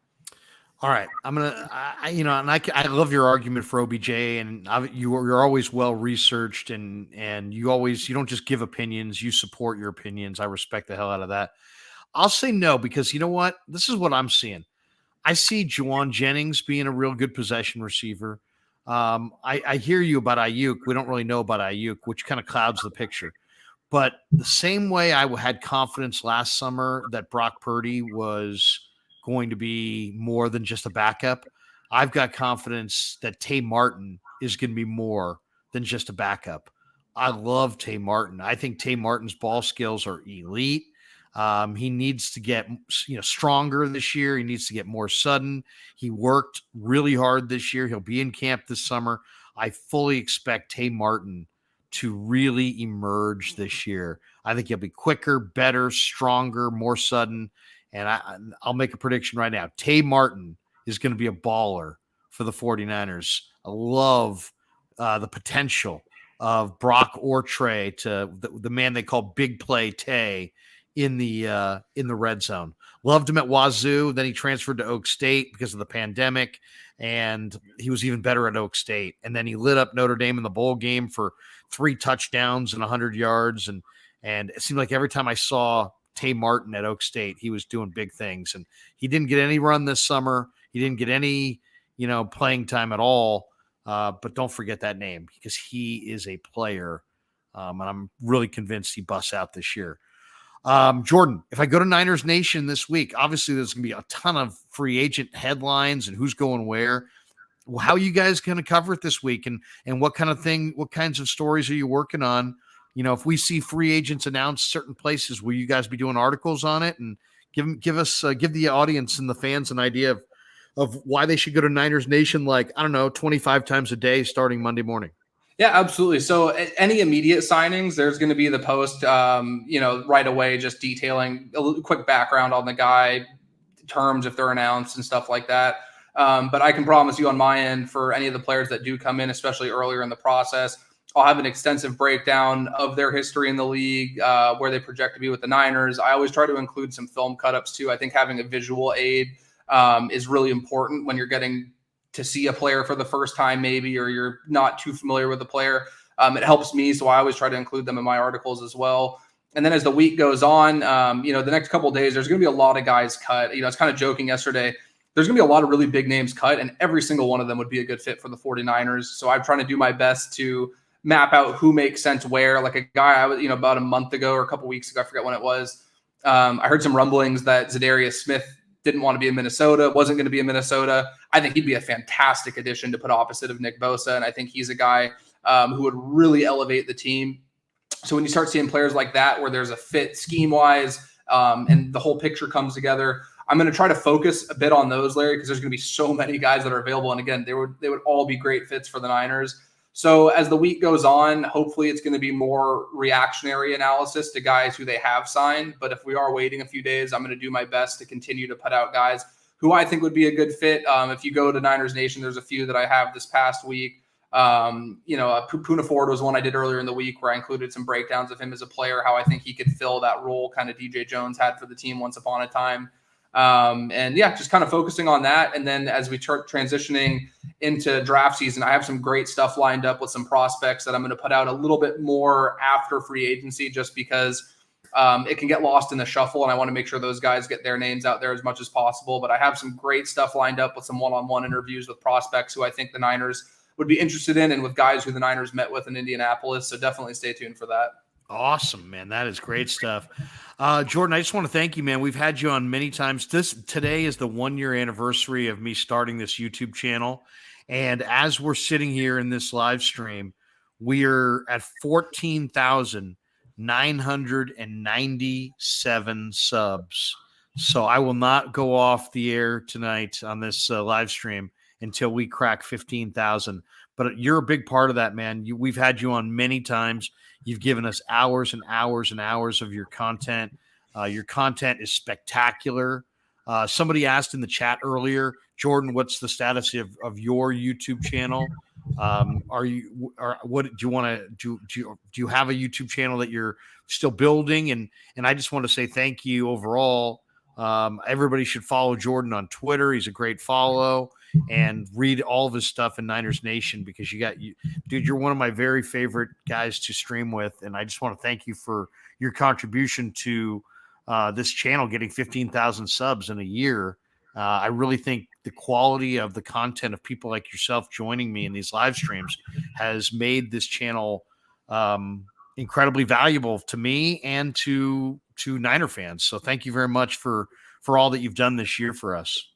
All right, I love your argument for OBJ, and you're always well researched, and you don't just give opinions, you support your opinions. I respect the hell out of that. I'll say no, because you know what? This is what I'm seeing. I see Juwan Jennings being a real good possession receiver. I hear you about Ayuk. We don't really know about Ayuk, which kind of clouds the picture. But the same way I had confidence last summer that Brock Purdy was going to be more than just a backup, I've got confidence that Tay Martin is going to be more than just a backup. I love Tay Martin. I think Tay Martin's ball skills are elite. He needs to get stronger this year. He needs to get more sudden. He worked really hard this year. He'll be in camp this summer. I fully expect Tay Martin to really emerge this year. I think he'll be quicker, better, stronger, more sudden. And I'll make a prediction right now. Tay Martin is going to be a baller for the 49ers. I love the potential of Brock or Trey, to the man they call Big Play Tay, in the red zone. Loved him at Wazoo. Then he transferred to Oak State because of the pandemic, and he was even better at Oak State. And then he lit up Notre Dame in the bowl game for 3 touchdowns and 100 yards. And it seemed like every time I saw Tay Martin at Oak State, he was doing big things. And he didn't get any run this summer. He didn't get any, playing time at all. But don't forget that name, because he is a player. And I'm really convinced he busts out this year. Jordan, if I go to Niners Nation this week, obviously there's going to be a ton of free agent headlines and who's going where. How are you guys going to cover it this week? And what kinds of stories are you working on if we see free agents announced certain places, will you guys be doing articles on it and give the audience and the fans an idea of why they should go to Niners Nation, like, I don't know, 25 times a day starting Monday morning?
Yeah, absolutely. So any immediate signings, there's going to be the post, right away, just detailing a quick background on the guy, terms if they're announced and stuff like that. But I can promise you on my end, for any of the players that do come in, especially earlier in the process, I'll have an extensive breakdown of their history in the league, where they project to be with the Niners. I always try to include some film cut-ups too. I think having a visual aid is really important when you're getting to see a player for the first time, maybe, or you're not too familiar with the player. It helps me, so I always try to include them in my articles as well. And then as the week goes on, the next couple of days, there's going to be a lot of guys cut. I was kind of joking yesterday. There's going to be a lot of really big names cut, and every single one of them would be a good fit for the 49ers. So I'm trying to do my best to map out who makes sense where. Like a guy I was, about a month ago or a couple weeks ago, I forget when it was. I heard some rumblings that Zadarius Smith didn't want to be in Minnesota, wasn't going to be in Minnesota. I think he'd be a fantastic addition to put opposite of Nick Bosa, and I think he's a guy who would really elevate the team. So when you start seeing players like that, where there's a fit scheme-wise and the whole picture comes together, I'm going to try to focus a bit on those, Larry, because there's going to be so many guys that are available. And again, they would all be great fits for the Niners. So as the week goes on, hopefully it's going to be more reactionary analysis to guys who they have signed. But if we are waiting a few days, I'm going to do my best to continue to put out guys who I think would be a good fit. If you go to Niners Nation, there's a few that I have this past week. Puna Ford was one I did earlier in the week where I included some breakdowns of him as a player, how I think he could fill that role kind of DJ Jones had for the team once upon a time. Just kind of focusing on that. And then as we start transitioning into draft season, I have some great stuff lined up with some prospects that I'm going to put out a little bit more after free agency, just because it can get lost in the shuffle. And I want to make sure those guys get their names out there as much as possible. But I have some great stuff lined up with some one-on-one interviews with prospects who I think the Niners would be interested in, and with guys who the Niners met with in Indianapolis. So definitely stay tuned for that.
Awesome, man. That is great stuff. Jordan, I just want to thank you, man. We've had you on many times. Today is the 1-year anniversary of me starting this YouTube channel. And as we're sitting here in this live stream, we're at 14,997 subs. So I will not go off the air tonight on this live stream until we crack 15,000. But you're a big part of that, man. We've had you on many times. You've given us hours and hours and hours of your content. Your content is spectacular. Somebody asked in the chat earlier, Jordan, what's the status of your YouTube channel? Do you have a YouTube channel that you're still building? And I just want to say thank you overall. Everybody should follow Jordan on Twitter. He's a great follow, and read all of his stuff in Niners Nation, because dude, you're one of my very favorite guys to stream with. And I just want to thank you for your contribution to this channel, getting 15,000 subs in a year. I really think the quality of the content of people like yourself joining me in these live streams has made this channel incredibly valuable to me and to Niner fans. So thank you very much for all that you've done this year for us.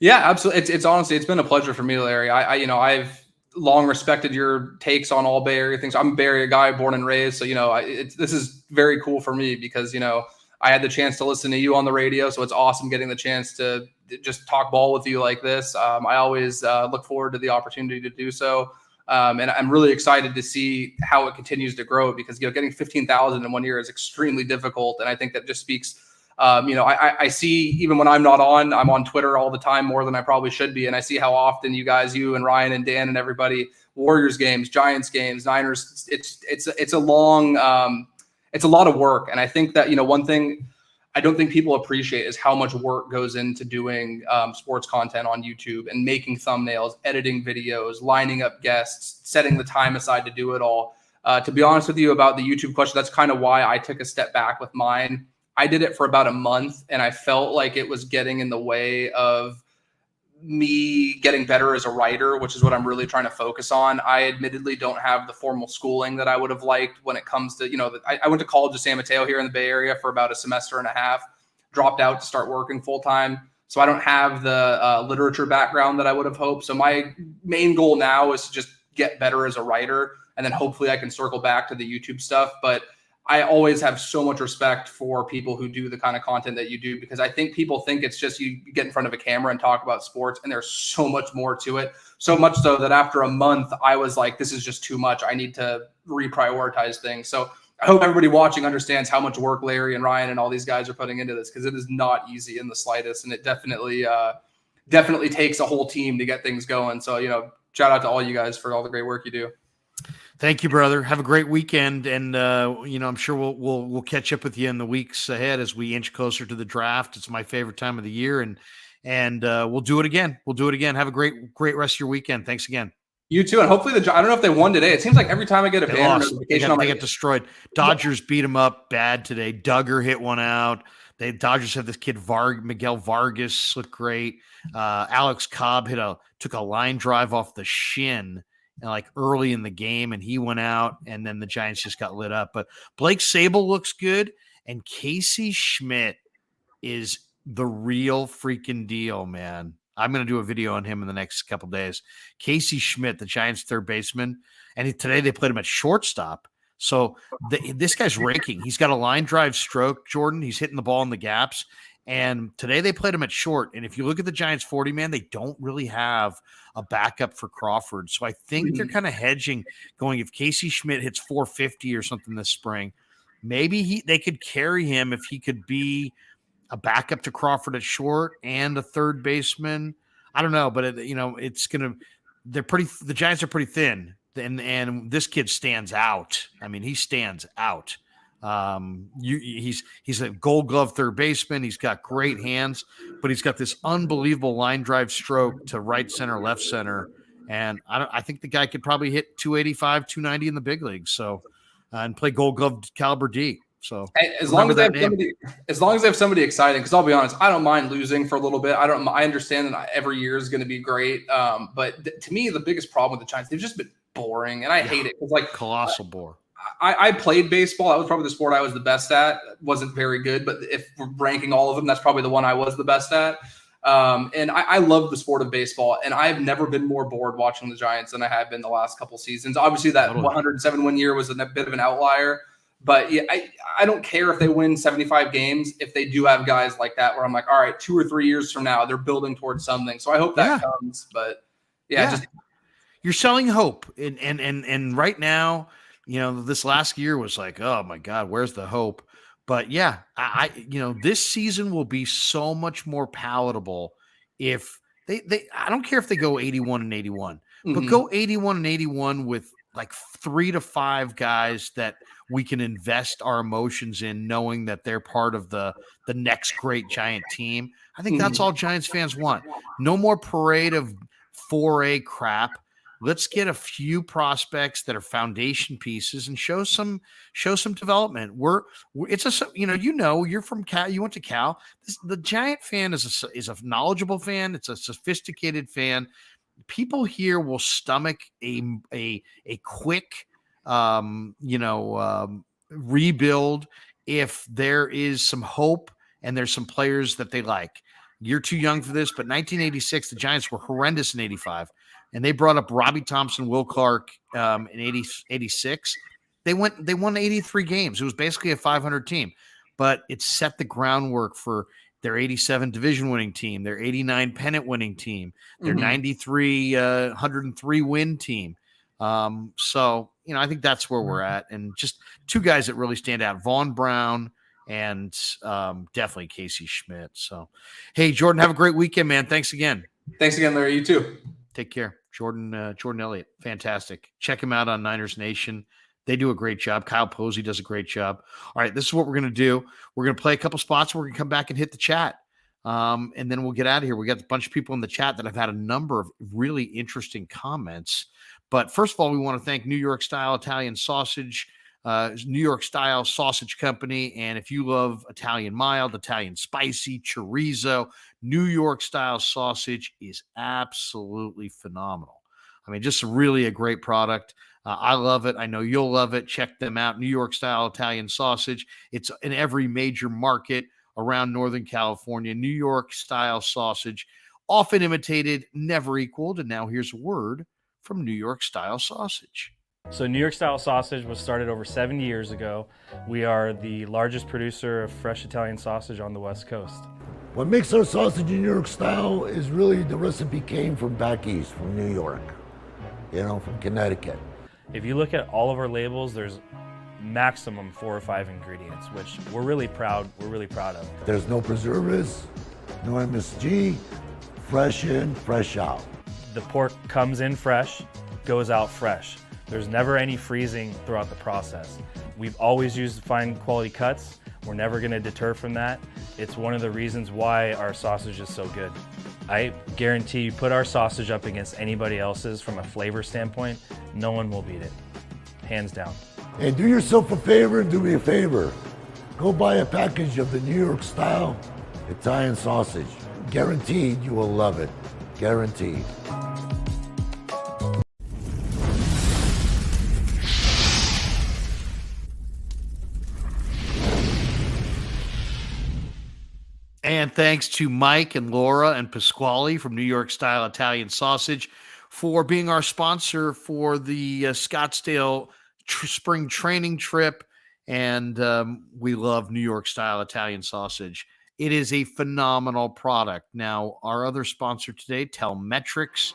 Yeah, absolutely. It's honestly, it's been a pleasure for me, Larry. I've long respected your takes on all Bay Area things. I'm a Bay Area guy, born and raised. So, this is very cool for me because, I had the chance to listen to you on the radio. So it's awesome getting the chance to just talk ball with you like this. I always look forward to the opportunity to do so. And I'm really excited to see how it continues to grow, because, getting 15,000 in 1 year is extremely difficult. And I think that just speaks, I see, even when I'm not on, I'm on Twitter all the time, more than I probably should be. And I see how often you and Ryan and Dan and everybody, Warriors games, Giants games, Niners, it's a long, it's a lot of work. And I think that, one thing I don't think people appreciate is how much work goes into doing sports content on YouTube, and making thumbnails, editing videos, lining up guests, setting the time aside to do it all. To be honest with you about the YouTube question, that's kind of why I took a step back with mine. I did it for about a month, and I felt like it was getting in the way of me getting better as a writer, which is what I'm really trying to focus on. I admittedly don't have the formal schooling that I would have liked when it comes to, I went to college of San Mateo here in the Bay Area for about a semester and a half, dropped out to start working full time. So I don't have the literature background that I would have hoped. So my main goal now is to just get better as a writer. and then hopefully I can circle back to the YouTube stuff. But I always have so much respect for people who do the kind of content that you do, because I think people think it's just you get in front of a camera and talk about sports, and there's so much more to it. So much so that after a month, I was like, this is just too much. I need to reprioritize things. So I hope everybody watching understands how much work Larry and Ryan and all these guys are putting into this, because it is not easy in the slightest. And it definitely takes a whole team to get things going. So, shout out to all you guys for all the great work you do.
Thank you, brother. Have a great weekend, and I'm sure we'll catch up with you in the weeks ahead as we inch closer to the draft. It's my favorite time of the year, and we'll do it again. Have a great rest of your weekend. Thanks again.
You too, and hopefully I don't know if they won today. It seems like every time I get a banner notification,
they get destroyed. Dodgers beat them up bad today. Duggar hit one out. Dodgers have this kid Miguel Vargas looked great. Alex Cobb took a line drive off the shin like early in the game, and he went out, and then the Giants just got lit up. But Blake Sable looks good, and Casey Schmidt is the real freaking deal, man. I'm going to do a video on him in the next couple of days. Casey Schmidt, the Giants third baseman, and today they played him at shortstop. So this guy's raking. He's got a line drive stroke, Jordan. He's hitting the ball in the gaps. And today they played him at short. And if you look at the Giants 40-man, they don't really have a backup for Crawford. So I think they're kind of hedging, going, if Casey Schmidt hits 450 or something this spring, maybe they could carry him if he could be a backup to Crawford at short and a third baseman. I don't know, but the Giants are pretty thin. And this kid stands out. I mean, he stands out. He's a Gold Glove third baseman. He's got great hands, but he's got this unbelievable line drive stroke to right center, left center, and I think the guy could probably hit 285, 290 in the big leagues. So, and play Gold Glove caliber D. So
as long as they have somebody exciting, because I'll be honest, I don't mind losing for a little bit. I understand that every year is going to be great, but to me, the biggest problem with the Giants, they've just been boring, and I hate it. It's like
colossal bore.
I played baseball. That was probably the sport I was the best at. Wasn't very good, but if we're ranking all of them, that's probably the one I was the best at. And I love the sport of baseball, and I've never been more bored watching the Giants than I have been the last couple seasons. Obviously, that 107 win year was a bit of an outlier, but yeah, I don't care if they win 75 games if they do have guys like that where I'm like, all right, 2 or 3 years from now, they're building towards something. So I hope that comes. But just
you're selling hope, and right now, this last year was like, oh my God, where's the hope? But yeah, this season will be so much more palatable if I don't care if they go 81-81, but go 81-81 with like 3 to 5 guys that we can invest our emotions in, knowing that they're part of the next great Giant team. I think that's all Giants fans want. No more parade of 4A crap. Let's get a few prospects that are foundation pieces and show some development. You're from Cal. You went to Cal. The Giant fan is a knowledgeable fan. It's a sophisticated fan. People here will stomach a quick rebuild if there is some hope and there's some players that they like. You're too young for this, but 1986, the Giants were horrendous in 85. And they brought up Robbie Thompson, Will Clark in 86. They won 83 games. It was basically a 500 team, but it set the groundwork for their 87 division winning team, their 89 pennant winning team, their 93 103 win team. So I think that's where we're at, and just 2 guys that really stand out: Vaughn Brown and definitely Casey Schmidt. So, hey, Jordan, have a great weekend, man. Thanks again.
Thanks again, Larry. You too.
Take care. Jordan Elliot. Fantastic. Check him out on Niners Nation. They do a great job. Kyle Posey does a great job. All right, this is what we're going to do. We're going to play a couple spots. We're going to come back and hit the chat. And then we'll get out of here. We got a bunch of people in the chat that have had a number of really interesting comments. But first of all, we want to thank New York Style Italian Sausage, New York Style Sausage Company. And if you love Italian mild, Italian spicy, chorizo, New York Style sausage is absolutely phenomenal. I mean, just really a great product. I love it. I know you'll love it. Check them out. New York Style Italian Sausage. It's in every major market around Northern California. New York Style Sausage, often imitated, never equaled. And now here's a word from New York Style Sausage.
So New York style sausage was started over 70 years ago. We are the largest producer of fresh Italian sausage on the West Coast.
What makes our sausage in New York style is really the recipe came from back east, from New York, from Connecticut.
If you look at all of our labels, there's maximum 4 or 5 ingredients, which we're really proud of.
There's no preservatives, no MSG, fresh in, fresh out.
The pork comes in fresh, goes out fresh. There's never any freezing throughout the process. We've always used fine quality cuts. We're never gonna deter from that. It's one of the reasons why our sausage is so good. I guarantee you put our sausage up against anybody else's from a flavor standpoint, no one will beat it, hands down.
Hey, do yourself a favor and do me a favor. Go buy a package of the New York style Italian sausage. Guaranteed you will love it, guaranteed.
And thanks to Mike and Laura and Pasquale from New York Style Italian Sausage for being our sponsor for the Scottsdale spring training trip. And we love New York Style Italian Sausage. It is a phenomenal product. Now, our other sponsor today, Telmetrics.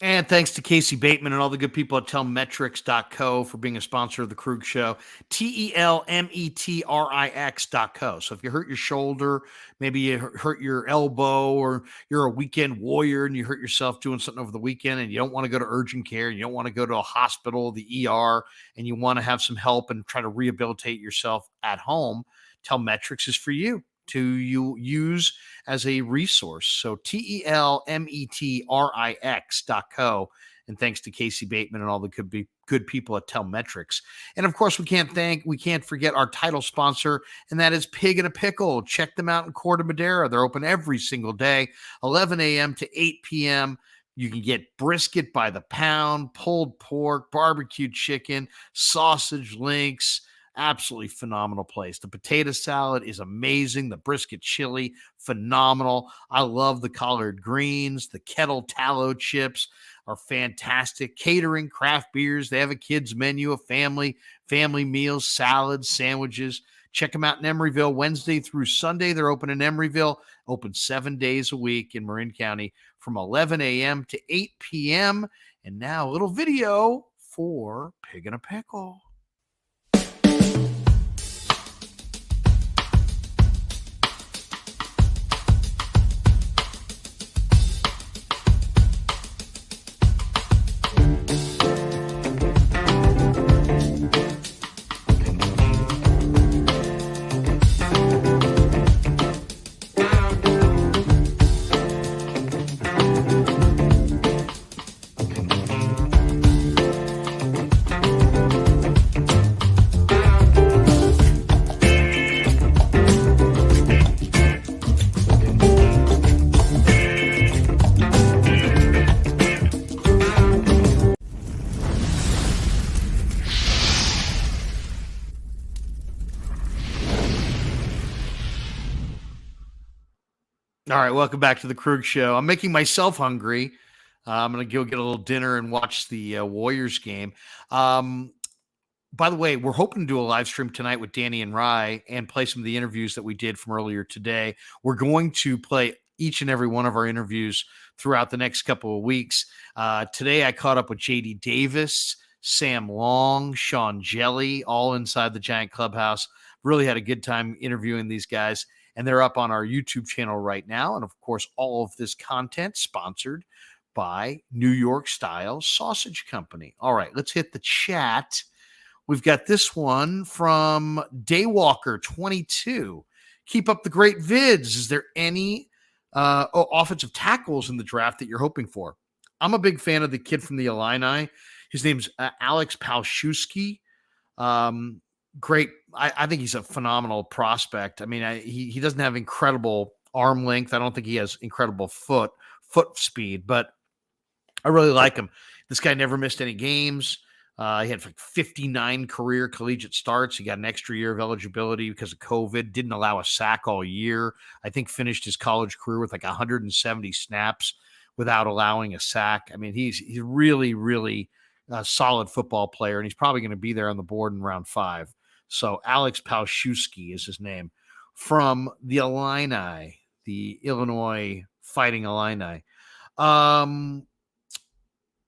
And thanks to Casey Bateman and all the good people at Telmetrics.co for being a sponsor of the Krueg Show. Telmetrix.co. So if you hurt your shoulder, maybe you hurt your elbow, or you're a weekend warrior and you hurt yourself doing something over the weekend and you don't want to go to urgent care, and you don't want to go to a hospital, the ER, and you want to have some help and try to rehabilitate yourself at home, Telmetrics is for you to use as a resource. So Telmetrix.co. And thanks to Casey Bateman and all the good people at Telmetrics. And of course, we can't forget our title sponsor, and that is Pig in a Pickle. Check them out in Corte Madera. They're open every single day, 11 a.m. to 8 p.m. You can get brisket by the pound, pulled pork, barbecued chicken, sausage links. Absolutely phenomenal place. The potato salad is amazing. The brisket chili, phenomenal. I love the collard greens. The kettle tallow chips are fantastic. Catering, craft beers. They have a kids menu, a family meals, salads, sandwiches. Check them out in Emeryville Wednesday through Sunday. They're open in Emeryville, open 7 days a week in Marin County from 11 a.m. to 8 p.m. And now a little video for Pig in a Pickle. All right, welcome back to the Krueg Show. I'm making myself hungry. I'm going to go get a little dinner and watch the Warriors game. By the way, we're hoping to do a live stream tonight with Danny and Rye and play some of the interviews that we did from earlier today. We're going to play each and every one of our interviews throughout the next couple of weeks. Today, I caught up with JD Davis, Sam Long, Sean Jelly, all inside the Giant Clubhouse. Really had a good time interviewing these guys, and they're up on our YouTube channel right now. And of course, all of this content sponsored by New York Style Sausage Company. All right, let's hit the chat. We've got this one from Daywalker22. Keep up the great vids. Is there any offensive tackles in the draft that you're hoping for? I'm a big fan of the kid from the Illini. His name's Alex Palszewski. Great. I think he's a phenomenal prospect. I mean, he doesn't have incredible arm length. I don't think he has incredible foot speed, but I really like him. This guy never missed any games. He had like 59 career collegiate starts. He got an extra year of eligibility because of COVID. Didn't allow a sack all year. I think finished his college career with like 170 snaps without allowing a sack. I mean, he's really, really a solid football player, and he's probably going to be there on the board in round 5. So Alex Palszewski is his name, from the Illini, the Illinois Fighting Illini.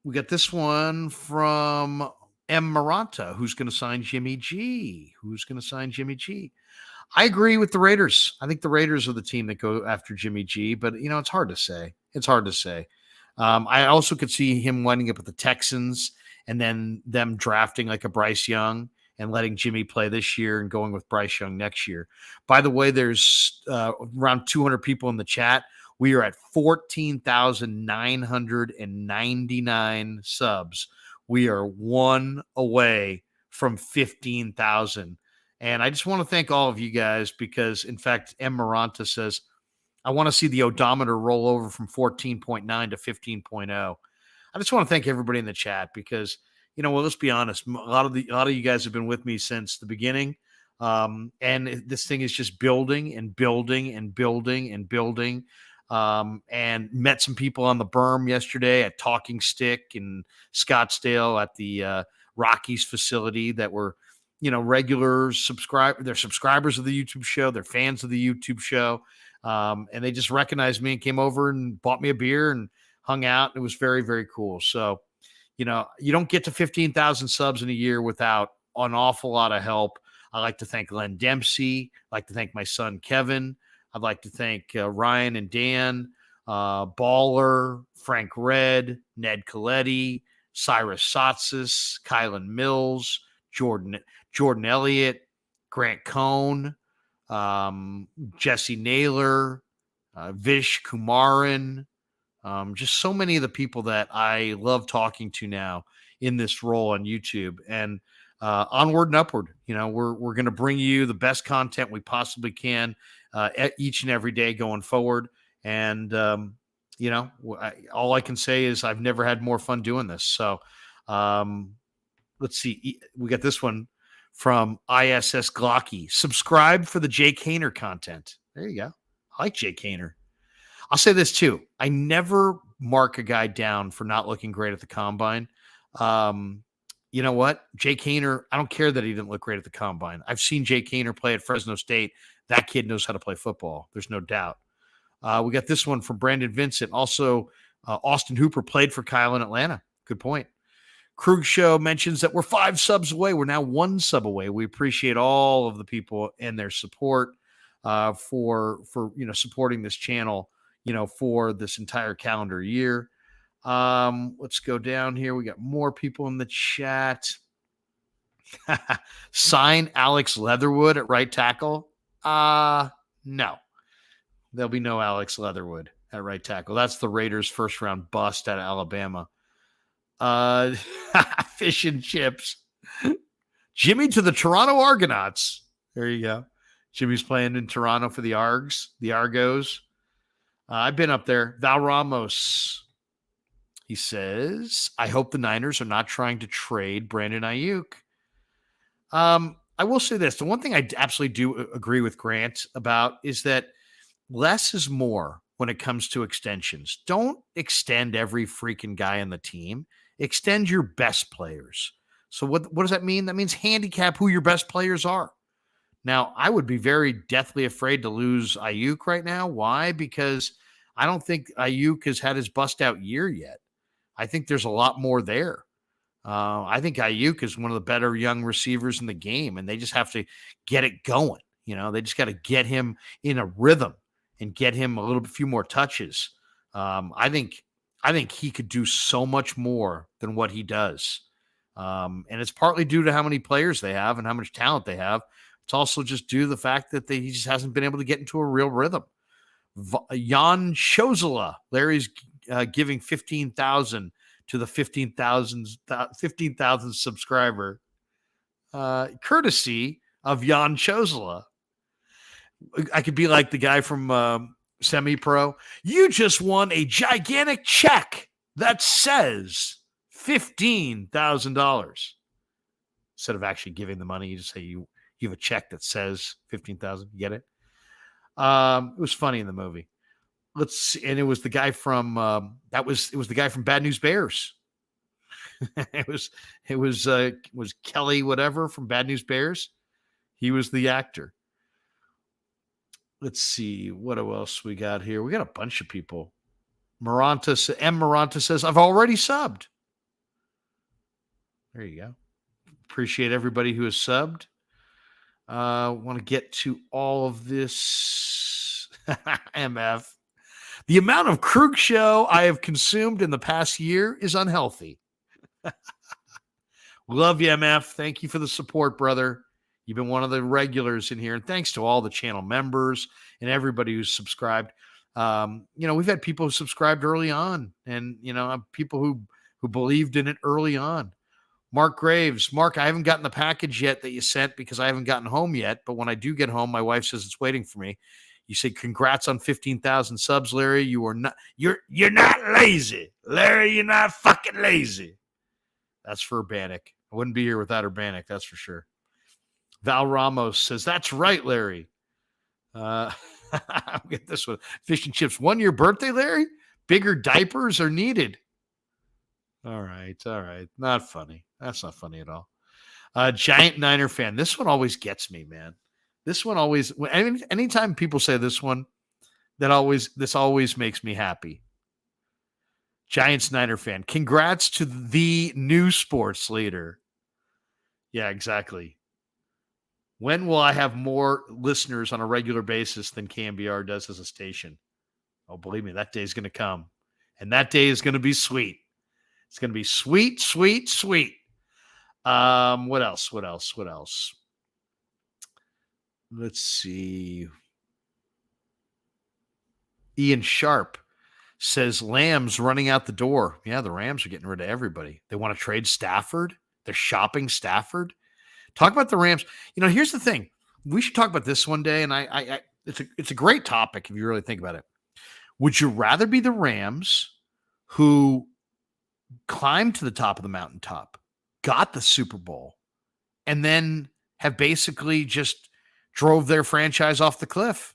We got this one from M. Maranta, who's going to sign Jimmy G. I agree with the Raiders. I think the Raiders are the team that go after Jimmy G, but, it's hard to say. I also could see him winding up with the Texans and then them drafting like a Bryce Young and letting Jimmy play this year and going with Bryce Young next year. By the way, there's around 200 people in the chat. We are at 14,999 subs. We are one away from 15,000. And I just want to thank all of you guys because, in fact, M. Maranta says, I want to see the odometer roll over from 14.9 to 15.0. I just want to thank everybody in the chat because, let's be honest. A lot of you guys have been with me since the beginning. And this thing is just building and building and building and building. And met some people on the berm yesterday at Talking Stick in Scottsdale at the Rockies facility that were, regular they're subscribers of the YouTube show. They're fans of the YouTube show. And they just recognized me and came over and bought me a beer and hung out. It was very, very cool. So, you don't get to 15,000 subs in a year without an awful lot of help. I like to thank Len Dempsey. I like to thank my son, Kevin. I'd like to thank Ryan and Dan, Baller, Frank Red, Ned Coletti, Cyrus Satsis, Kylan Mills, Jordan Elliott, Grant Cohn, Jesse Naylor, Vish Kumaran, just so many of the people that I love talking to now in this role on YouTube. And onward and upward, we're going to bring you the best content we possibly can each and every day going forward. And, all I can say is I've never had more fun doing this. So let's see. We got this one from ISS Glocky. Subscribe for the Jay Kaner content. There you go. I like Jay Kaner. I'll say this too. I never mark a guy down for not looking great at the combine. You know what? Jay Kaner, I don't care that he didn't look great at the combine. I've seen Jay Kaner play at Fresno State. That kid knows how to play football. There's no doubt. We got this one from Brandon Vincent. Also, Austin Hooper played for Kyle in Atlanta. Good point. Krueg Show mentions that we're 5 subs away. We're now 1 sub away. We appreciate all of the people and their support for supporting this channel, for this entire calendar year. Let's go down here. We got more people in the chat. Sign Alex Leatherwood at right tackle. No, there'll be no Alex Leatherwood at right tackle. That's the Raiders' first round bust out of Alabama. Fish and chips. Jimmy to the Toronto Argonauts. There you go. Jimmy's playing in Toronto for the Argos. I've been up there. Val Ramos. He says, I hope the Niners are not trying to trade Brandon Ayuk. I will say this. The one thing I absolutely do agree with Grant about is that less is more when it comes to extensions. Don't extend every freaking guy on the team. Extend your best players. So what does that mean? That means handicap who your best players are. Now, I would be very deathly afraid to lose Ayuk right now. Why? Because I don't think Ayuk has had his bust out year yet. I think there's a lot more there. I think Ayuk is one of the better young receivers in the game, and they just have to get it going. They just got to get him in a rhythm and get him a few more touches. I think he could do so much more than what he does. And it's partly due to how many players they have and how much talent they have. It's also just due to the fact that he just hasn't been able to get into a real rhythm. Jan Shozela, Larry's giving 15,000 to the 15,000 subscriber, courtesy of Jan Shozela. I could be like the guy from Semi-Pro. You just won a gigantic check that says $15,000. Instead of actually giving the money, you just say you have a check that says 15,000. You get it? It was funny in the movie. Let's see, and it was the guy from it was the guy from Bad News Bears. it was Kelly whatever from Bad News Bears. He was the actor. Let's see what else we got here. We got a bunch of people. Maranta says, I've already subbed. There you go. Appreciate everybody who has subbed. Want to get to all of this. MF. The amount of Krueg show I have consumed in the past year is unhealthy. Love you, MF. Thank you for the support, brother. You've been one of the regulars in here. And thanks to all the channel members and everybody who's subscribed. We've had people who subscribed early on and, people who believed in it early on. Mark Graves. Mark, I haven't gotten the package yet that you sent because I haven't gotten home yet. But when I do get home, my wife says it's waiting for me. You say, congrats on 15,000 subs, Larry. You're not lazy. Larry, you're not fucking lazy. That's for Urbanik. I wouldn't be here without Urbanik, that's for sure. Val Ramos says, that's right, Larry. I'll get this one. Fish and chips. 1 year birthday, Larry? Bigger diapers are needed. All right. Not funny. That's not funny at all. Giant Niner fan. This one always gets me, man. This one always, anytime people say this one, this always makes me happy. Giants Niner fan. Congrats to the new sports leader. Yeah, exactly. When will I have more listeners on a regular basis than KMBR does as a station? Oh, believe me, that day is going to come. And that day is going to be sweet. It's going to be sweet, sweet, sweet. What else? Let's see. Ian Sharp says Lamb's running out the door. Yeah, the Rams are getting rid of everybody. They want to trade Stafford. They're shopping Stafford. Talk about the Rams. Here's the thing. We should talk about this one day, and it's a great topic if you really think about it. Would you rather be the Rams who climbed to the top of the mountaintop, got the Super Bowl, and then have basically just drove their franchise off the cliff?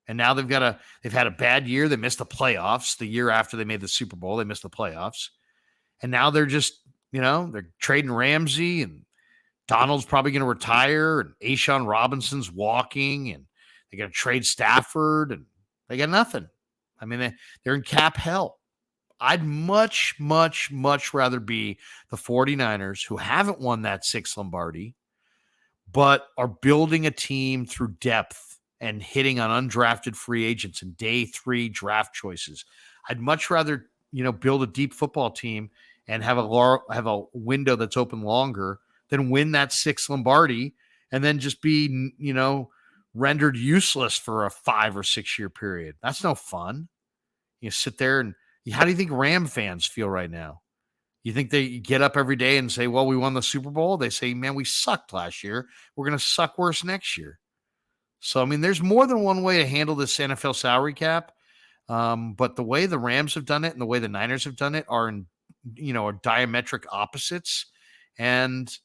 And now they've had a bad year. They missed the playoffs. The year after they made the Super Bowl, they missed the playoffs. And now they're just, they're trading Ramsey, and Donald's probably going to retire, and Ashawn Robinson's walking, and they got to trade Stafford, and they got nothing. I mean, they're in cap hell. I'd much, much, much rather be the 49ers, who haven't won that 6th Lombardi, but are building a team through depth and hitting on undrafted free agents and day 3 draft choices. I'd much rather, build a deep football team and have a window that's open longer than win that 6th Lombardi and then just be, rendered useless for a 5 or 6 year period. That's no fun. You sit there and how do you think Ram fans feel right now? You think they get up every day and say, well, we won the Super Bowl? They say, man, we sucked last year. We're going to suck worse next year. So, I mean, there's more than one way to handle this NFL salary cap. But the way the Rams have done it and the way the Niners have done it are diametric opposites. And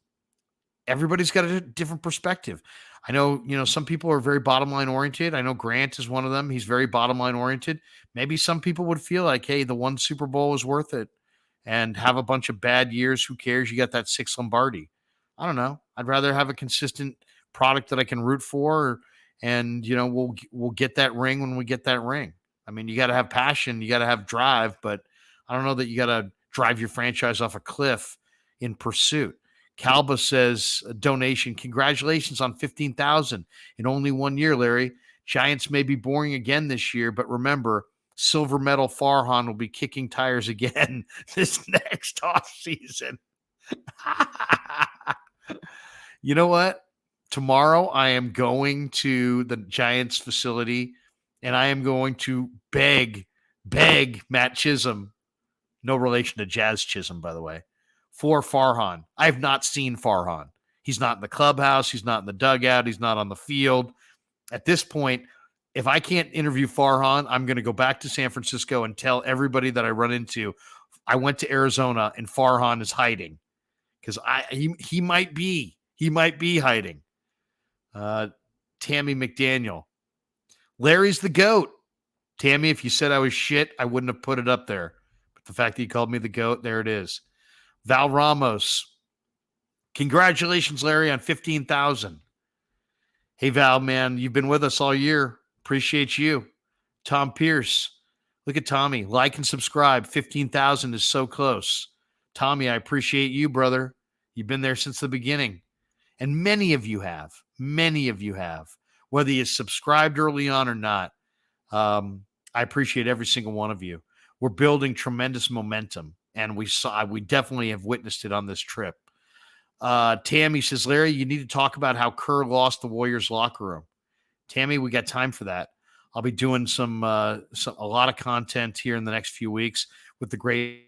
everybody's got a different perspective. I know, some people are very bottom line oriented. I know Grant is one of them. He's very bottom line oriented. Maybe some people would feel like, hey, the one Super Bowl was worth it, and have a bunch of bad years. Who cares? You got that 6th Lombardi. I don't know. I'd rather have a consistent product that I can root for, and, we'll get that ring when we get that ring. I mean, you got to have passion. You got to have drive, but I don't know that you got to drive your franchise off a cliff, in pursuit. Calba says, a donation, congratulations on 15,000 in only 1 year, Larry. Giants may be boring again this year, but remember, silver medal Farhan will be kicking tires again this next offseason. You know what? Tomorrow I am going to the Giants facility and I am going to beg Matt Chisholm, no relation to Jazz Chisholm, by the way, for Farhan. I have not seen Farhan. He's not in the clubhouse. He's not in the dugout. He's not on the field. At this point, if I can't interview Farhan, I'm going to go back to San Francisco and tell everybody that I run into I went to Arizona and Farhan is hiding because he might be hiding. Tammy McDaniel. Larry's the GOAT. Tammy, if you said I was shit, I wouldn't have put it up there. But the fact that you called me the GOAT, there it is. Val Ramos. Congratulations, Larry, on 15,000. Hey, Val, man, you've been with us all year. Appreciate you. Tom Pierce. Look at Tommy. Like and subscribe. 15,000 is so close. Tommy, I appreciate you, brother. You've been there since the beginning. And many of you have. Many of you have. Whether you subscribed early on or not, I appreciate every single one of you. We're building tremendous momentum, and we definitely have witnessed it on this trip. Tammy says, Larry, you need to talk about how Kerr lost the Warriors locker room. Tammy, we got time for that. I'll be doing a lot of content here in the next few weeks with the great